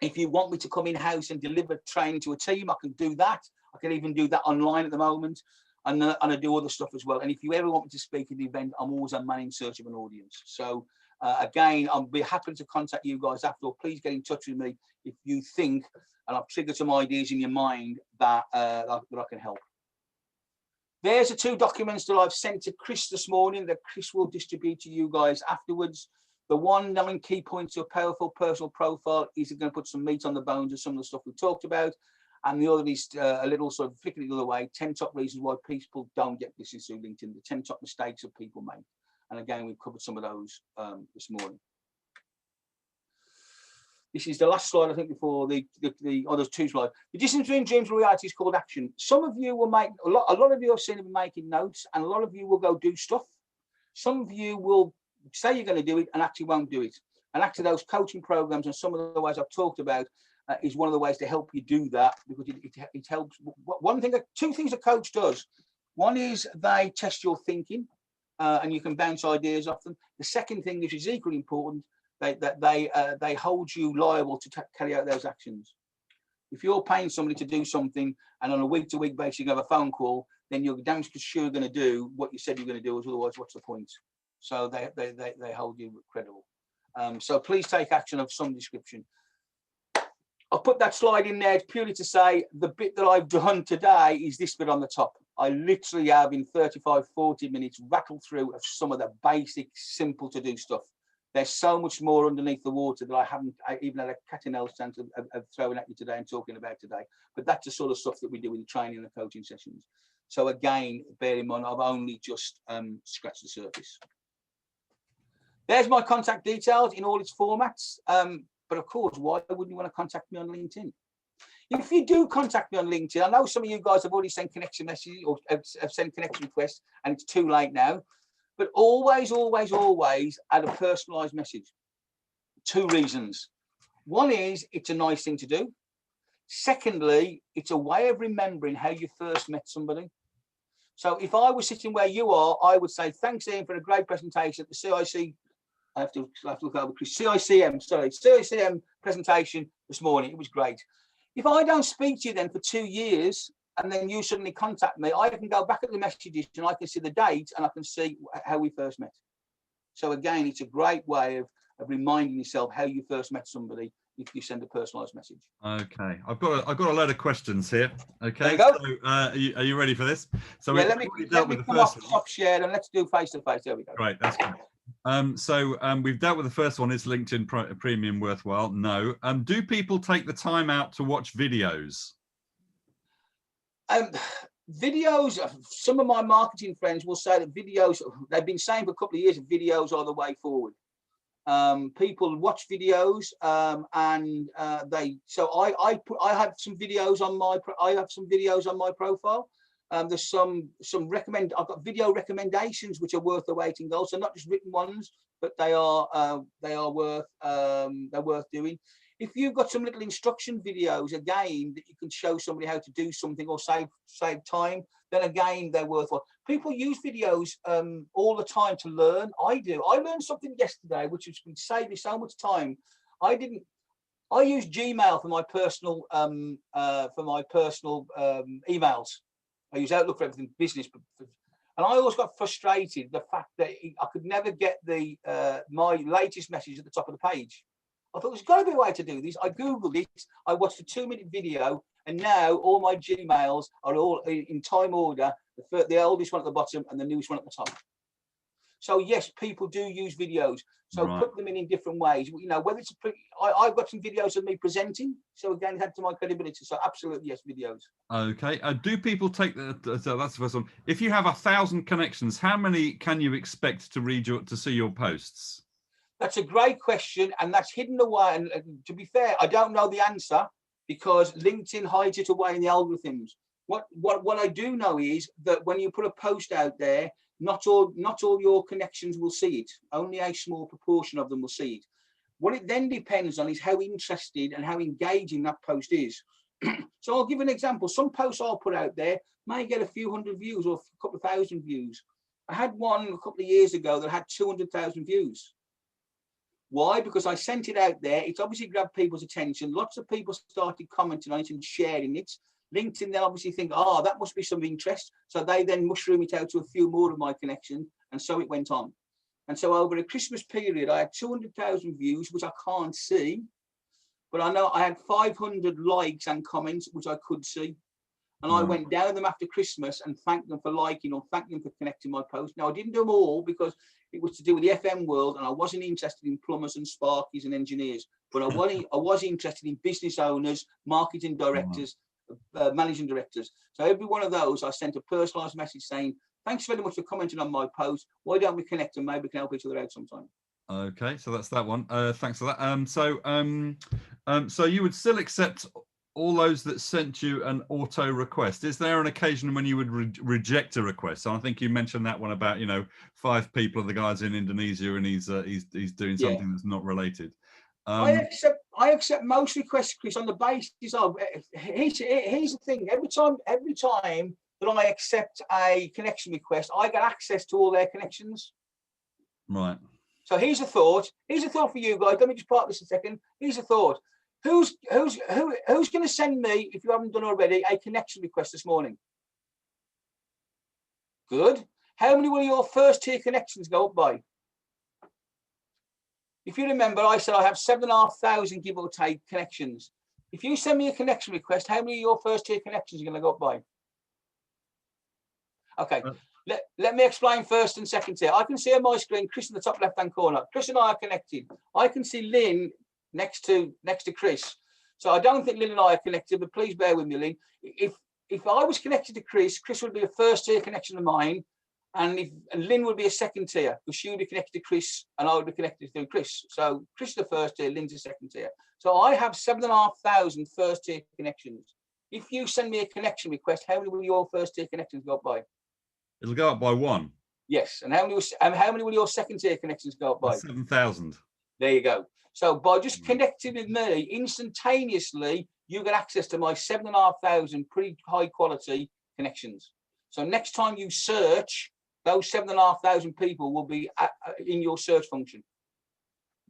If you want me to come in-house and deliver training to a team, I can do that. I can even do that online at the moment. And I do other stuff as well. And if you ever want me to speak at the event, I'm always a man in search of an audience. So again, I'll be happy to contact you guys after. Please get in touch with me if you think, and I've triggered some ideas in your mind that I can help. There's the 2 documents that I've sent to Chris this morning that Chris will distribute to you guys afterwards. The 9 key points to a powerful personal profile is going to put some meat on the bones of some of the stuff we talked about. And the other is a little sort of flicking it the other way, 10 top reasons why people don't get business through LinkedIn, the 10 top mistakes that people make. And again, we've covered some of those this morning. This is the last slide, I think, before there's 2 slides. The distance between dreams and reality is called action. Some of you will make, a lot of you I've seen them making notes, and a lot of you will go do stuff. Some of you will say you're going to do it and actually won't do it. And actually those coaching programs and some of the ways I've talked about is one of the ways to help you do that, because it helps. 2 things a coach does. One is they test your thinking and you can bounce ideas off them. The second thing, which is equally important, they hold you liable to carry out those actions. If you're paying somebody to do something and on a week-to-week basis you have a phone call, then you're damn sure going to do what you said you're going to do, otherwise what's the point? So they hold you credible. So please take action of some description. I've put that slide in there purely to say the bit that I've done today is this bit on the top. I literally have in 35, 40 minutes rattled through of some of the basic, simple to do stuff. There's so much more underneath the water that I even had a cat and mouse chance of throwing at you today and talking about today. But that's the sort of stuff that we do in the training and the coaching sessions. So again, bear in mind, I've only just scratched the surface. There's my contact details in all its formats. But of course, why wouldn't you want to contact me on LinkedIn? If you do contact me on LinkedIn, I know some of you guys have already sent connection messages or have sent connection requests, and it's too late now. but always, always, always add a personalized message. 2 reasons. One is it's a nice thing to do. Secondly, it's a way of remembering how you first met somebody. So if I was sitting where you are, I would say, thanks, Ian, for a great presentation at the I have to look over CICM presentation this morning. It was great. If I don't speak to you then for 2 years, and then you suddenly contact me, I can go back at the messages and I can see the date and I can see how we first met. So again, it's a great way of reminding yourself how you first met somebody if you send a personalized message. Okay, I've got a load of questions here. Okay, there you go. So are you ready for this? So yeah, let me come off top share and let's do face to face. There we go. Right, that's good. We've dealt with the first one. Is LinkedIn Premium worthwhile? No. Do people take the time out to watch videos? Videos, some of my marketing friends will say that videos, they've been saying for a couple of years that videos are the way forward. People watch videos and I have some videos on my profile. There's some I've got video recommendations which are worth the weight in gold. So not just written ones, but they are worth doing. If you've got some little instruction videos, again, that you can show somebody how to do something or save time, then again, they're worthwhile. People use videos all the time to learn. I do. I learned something yesterday, which has been saving me so much time. I use Gmail for my personal emails. I use Outlook for everything business, and I always got frustrated the fact that I could never get my latest message at the top of the page. I thought there's got to be a way to do this. I Googled it. I watched a 2-minute video, and now all my Gmails are all in time order. The oldest one at the bottom and the newest one at the top. So yes, people do use videos. So right. Put them in different ways. You know, whether it's I've got some videos of me presenting. So again, it adds to my credibility. So absolutely yes, videos. Okay. Do people take so that's the first one. If you have 1,000 connections, how many can you expect to see your posts? That's a great question, and that's hidden away. And to be fair, I don't know the answer because LinkedIn hides it away in the algorithms. What I do know is that when you put a post out there, not all your connections will see it. Only a small proportion of them will see it. What it then depends on is how interested and how engaging that post is. So I'll give an example. Some posts I'll put out there may get a few hundred views or a couple of thousand views. I had one a couple of years ago that had 200,000 views. Why? Because I sent it out there. It's obviously grabbed people's attention. Lots of people started commenting on it and sharing it. LinkedIn then obviously think, oh, that must be some interest. So they then mushroom it out to a few more of my connections. And so it went on. And so over a Christmas period, I had 200,000 views, which I can't see. But I know I had 500 likes and comments, which I could see. And I went down them after Christmas and thanked them for liking or thanked them for connecting my post. Now, I didn't do them all because it was to do with the FM world, and I wasn't interested in plumbers and sparkies and engineers. But I was interested in business owners, marketing directors, managing directors. So every one of those, I sent a personalised message saying, thanks very much for commenting on my post. Why don't we connect and maybe we can help each other out sometime? Okay, so that's that one. Thanks for that. So you would still accept all those that sent you an auto request. Is there an occasion when you would reject a request? So I think you mentioned that one about 5 people of the guys in Indonesia and he's doing something that's not related. I accept most requests, Chris, on the basis of here's the thing. Every time that I accept a connection request, I get access to all their connections. Right. So here's a thought. Here's a thought for you guys. Let me just park this a second. Here's a thought. Who's going to send me, if you haven't done already, a connection request this morning? Good. How many will your first tier connections go up by? If you remember, I said I have 7,500 give or take connections. If you send me a connection request, how many of your first tier connections are going to go up by? Okay. Let me explain first and second tier. I can see on my screen Chris in the top left-hand corner. Chris and I are connected. I can see Lynn next to Chris. So I don't think Lynn and I are connected, but please bear with me, Lynn. If I was connected to Chris would be a first tier connection of mine, and Lynn would be a second tier, because she would be connected to Chris and I would be connected to Chris. So Chris is the first tier, Lynn's the second tier. So I have 7,500 first tier connections. If you send me a connection request, how many will your first tier connections go up by? It'll go up by 1. Yes. And how many will your second tier connections go up by? 7,000. There you go. So by just connecting with me instantaneously, you get access to my 7,500 pretty high quality connections. So next time you search, those 7,500 people will be in your search function.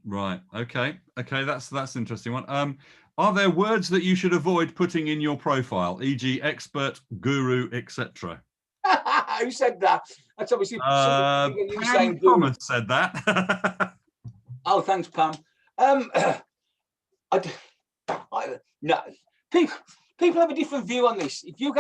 Right. Okay. Okay. That's an interesting one. Are there words that you should avoid putting in your profile, e.g., expert, guru, etc.? Who said that? That's obviously you Pam saying guru. Thomas said that. Oh, thanks, Pam. No, people have a different view on this. If you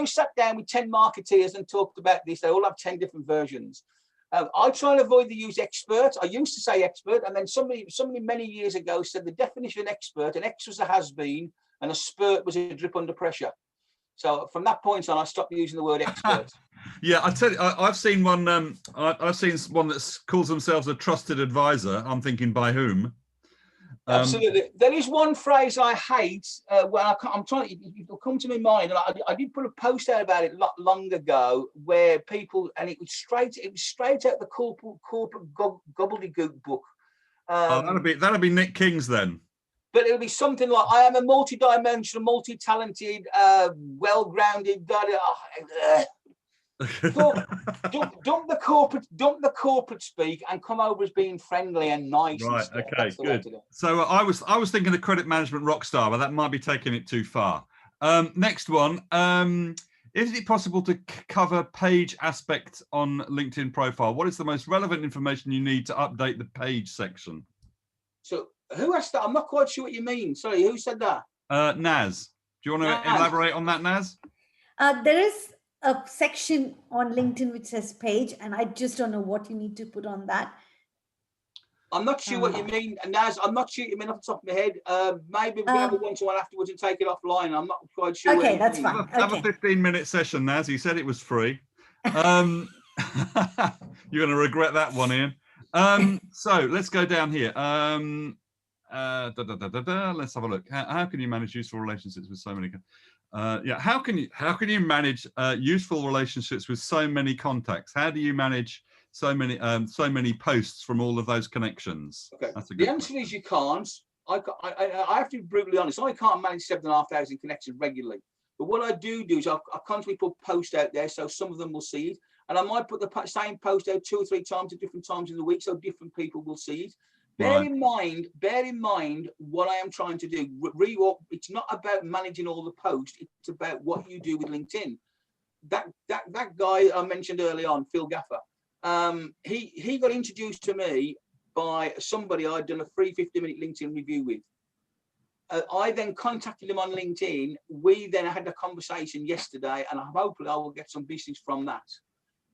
sat down with 10 marketeers and talked about this, they all have 10 different versions. I try and avoid the use expert. I used to say expert, and then somebody many years ago said the definition of expert, an X was a has-been, and a spurt was a drip under pressure. So from that point on, I stopped using the word expert. Yeah, I tell you, I've seen one. I've seen one that calls themselves a trusted advisor. I'm thinking, by whom? Absolutely. There is one phrase I hate when I'm trying. It'll come to my mind, and I did put a post out about it long ago, where people, and it was straight out the corporate gobbledygook book. That'll be Nick King's then. But it'll be something like, "I am a multi-dimensional, multi-talented, well-grounded." Dump the corporate speak and come over as being friendly and nice. Right. And okay. Good. So I was thinking of credit management rock star, but that might be taking it too far. Next one. Is it possible to cover page aspects on LinkedIn profile? What is the most relevant information you need to update the page section? So who asked that? I'm not quite sure what you mean. Sorry, who said that? Naz. Do you want to elaborate on that, Naz? There is a section on LinkedIn which says page, and I just don't know what you need to put on that. I'm not sure what you mean, Naz. I'm not sure what you mean off the top of my head. Maybe we can have a one-to-one afafterwards and take it offline. I'm not quite sure. Okay, that's fine. Have a 15-minute session, Naz. You said it was free. You're going to regret that one, Ian. So let's go down here. Let's have a look. How can you manage useful relationships with so many? How can you manage useful relationships with so many contacts? How do you manage so many posts from all of those connections? Okay. The answer is you can't. I have to be brutally honest. I can't manage 7,500 connections regularly. But what I do is I constantly put posts out there, so some of them will see it, and I might put the same post out 2 or 3 times at different times in the week, so different people will see it. Bear in mind what I am trying to do. It's not about managing all the posts. It's about what you do with LinkedIn. That guy I mentioned early on, Phil Gaffer, he got introduced to me by somebody I'd done a free 50-minute LinkedIn review with. I then contacted him on LinkedIn. We then had a conversation yesterday, and hopefully I will get some business from that.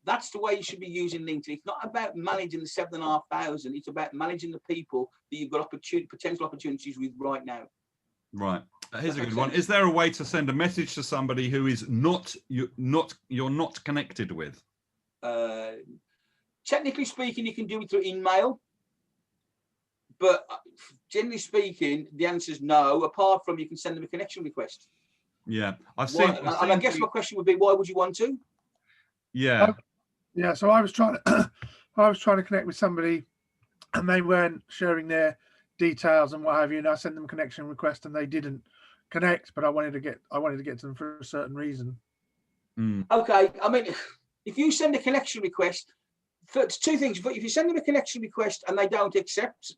That's the way you should be using LinkedIn. It's not about managing the 7,500. It's about managing the people that you've got potential opportunities with right now. Right. Here's a good one. Is there a way to send a message to somebody who is you're not connected with? Technically speaking, you can do it through email. But generally speaking, the answer is no, apart from you can send them a connection request. Yeah. I've seen and I guess my question would be, why would you want to? Yeah. Yeah, so I was trying to connect with somebody, and they weren't sharing their details and what have you. And I sent them a connection request, and they didn't connect. But I wanted to get to them for a certain reason. Okay, I mean, if you send a connection request, for 2 things. If you send them a connection request and they don't accept,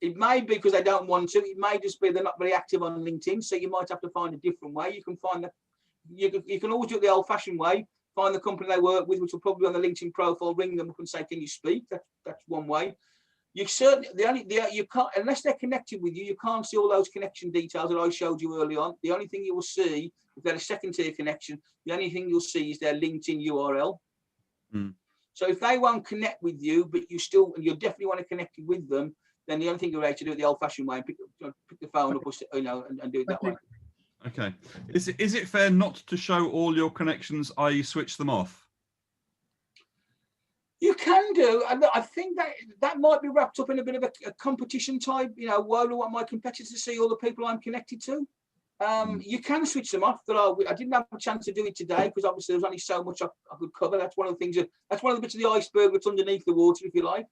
it may be because they don't want to. It may just be they're not very active on LinkedIn. So you might have to find a different way. You can find that you can always do it the old-fashioned way. Find the company they work with, which will probably be on the LinkedIn profile, ring them up and say, can you speak? That's one way. You certainly, you can't, unless they're connected with you, you can't see all those connection details that I showed you early on. The only thing you will see, if they're a second tier connection, the only thing you'll see is their LinkedIn URL. So if they won't connect with you, but you definitely want to connect with them, then the only thing you're able to do it the old fashioned way and pick the phone up, and do it that way. Okay. Is it fair not to show all your connections, i.e. switch them off? You can do, and I think that might be wrapped up in a bit of a competition type. Why do I want my competitors to see all the people I'm connected to? You can switch them off. I didn't have a chance to do it today because obviously there's only so much I could cover. That's one of the things. That's one of the bits of the iceberg that's underneath the water, if you like.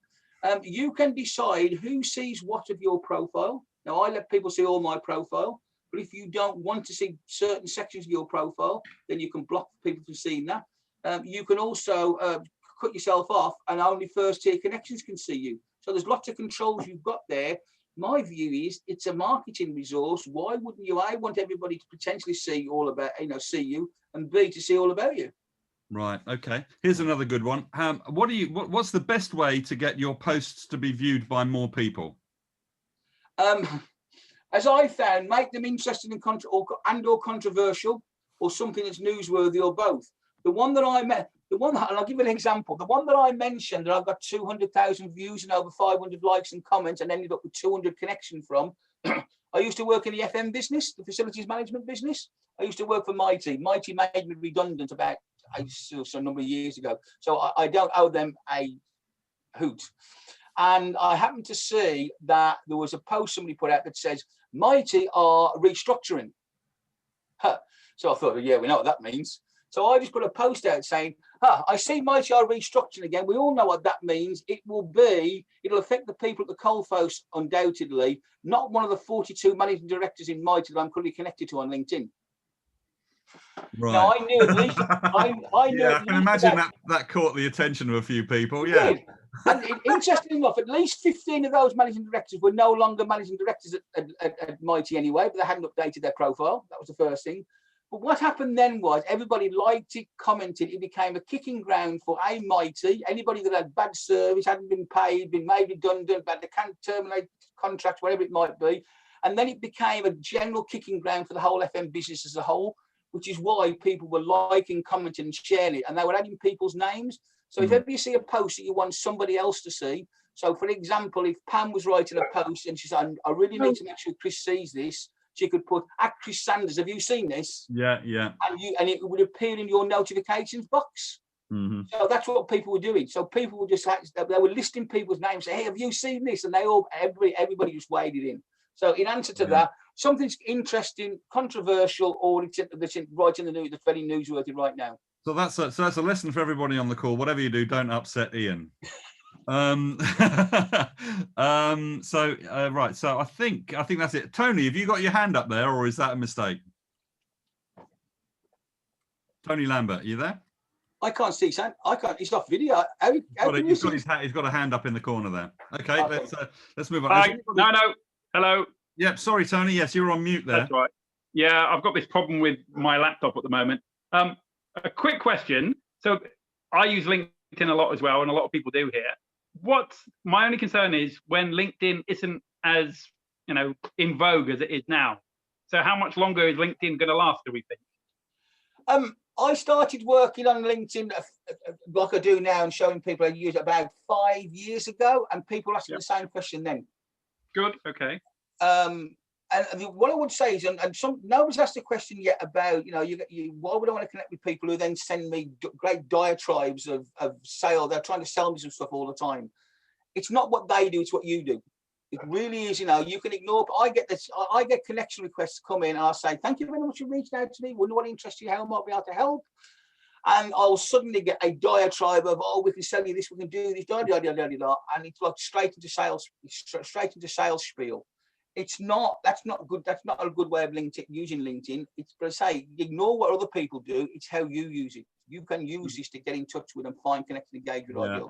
You can decide who sees what of your profile. Now, I let people see all my profile, but if you don't want to see certain sections of your profile, then you can block people from seeing that. You can also cut yourself off, and only first-tier connections can see you. So there's lots of controls you've got there. My view is it's a marketing resource. Why wouldn't you? I want everybody to potentially see all about, see you, and B, to see all about you. Right. Okay. Here's another good one. What's the best way to get your posts to be viewed by more people? As I found, make them interesting and or controversial, or something that's newsworthy, or both. The one that and I'll give you an example. The one that I mentioned that I've got 200,000 views and over 500 likes and comments and ended up with 200 connections from. I used to work in the FM business, the facilities management business. I used to work for Mighty. Mighty made me redundant about a number of years ago. So I don't owe them a hoot. And I happened to see that there was a post somebody put out that says, Mighty are restructuring. So I thought, yeah, we know what that means. So I just put a post out saying, I see Mighty are restructuring again. We all know what that means. It'll affect the people at the coalface, undoubtedly, not one of the 42 managing directors in Mighty that I'm currently connected to on LinkedIn. Right. Now, I knew at least, I knew yeah, I can imagine that caught the attention of a few people. Yeah. And interestingly enough, at least 15 of those managing directors were no longer managing directors at Mighty anyway, but they hadn't updated their profile. That was the first thing. But what happened then was everybody liked it, commented. It became a kicking ground for a Mighty. Anybody that had bad service, hadn't been paid, been made redundant, had to terminate contracts, whatever it might be. And then it became a general kicking ground for the whole FM business as a whole, which is why people were liking, commenting, and sharing it. And they were adding people's names. So if ever you see a post that you want somebody else to see, so for example, if Pam was writing a post and she said, I really need to make sure Chris sees this, she could put, Chris Sanders, have you seen this? Yeah. And it would appear in your notifications box. So that's what people were doing. So people were just, they were listing people's names, say, hey, have you seen this? And everybody just waded in. So in answer to that, something's interesting, controversial, or it's right in the news, that's very newsworthy right now. So that's a lesson for everybody on the call. Whatever you do, don't upset Ian. Right. So I think that's it. Tony, have you got your hand up there, or is that a mistake? Tony Lambert, are you there? I can't see Sam. I can't. He's off video. He's got a hand up in the corner there. Okay. Let's move on. No. Hello. Yep. Sorry, Tony. Yes, you're on mute there. That's right. Yeah, I've got this problem with my laptop at the moment. A quick question. So I use LinkedIn a lot as well, and a lot of people do here. My only concern is when LinkedIn isn't as in vogue as it is now. So how much longer is LinkedIn going to last, do we think? I started working on LinkedIn like I do now and showing people I use it about 5 years ago, and people asking the same question then. Good. Okay. And what I would say is, and nobody's asked a question yet about, why would I want to connect with people who then send me great diatribes of sale? They're trying to sell me some stuff all the time. It's not what they do, it's what you do. It really is, you can ignore. I get connection requests come in, and I'll say, thank you very much for reaching out to me. Wonder what interests you, how I might be able to help. And I'll suddenly get a diatribe of, we can sell you this, we can do this, and it's like straight into sales spiel. That's not good. That's not a good way of using LinkedIn. It's, but I say, ignore what other people do. It's how you use it. You can use this to get in touch with and find, connect, and engage with ideal.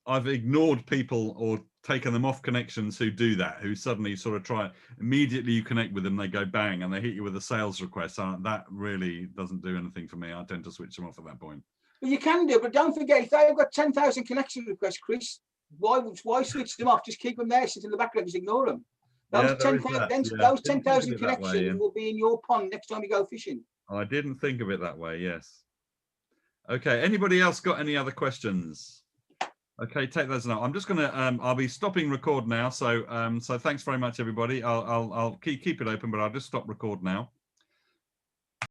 I've ignored people or taken them off connections who do that, who suddenly sort of try, immediately you connect with them, they go bang and they hit you with a sales request. That really doesn't do anything for me. I tend to switch them off at that point. Well, you can do, but don't forget, if they've got 10,000 connection requests, Chris, why switch them off? Just keep them there, sit in the background, just ignore them. Those 10,000 connections will be in your pond next time you go fishing. I didn't think of it that way. Yes. Okay. Anybody else got any other questions? Okay, take those now. I'm just going to. I'll be stopping record now. So thanks very much, everybody. I'll keep it open, but I'll just stop record now.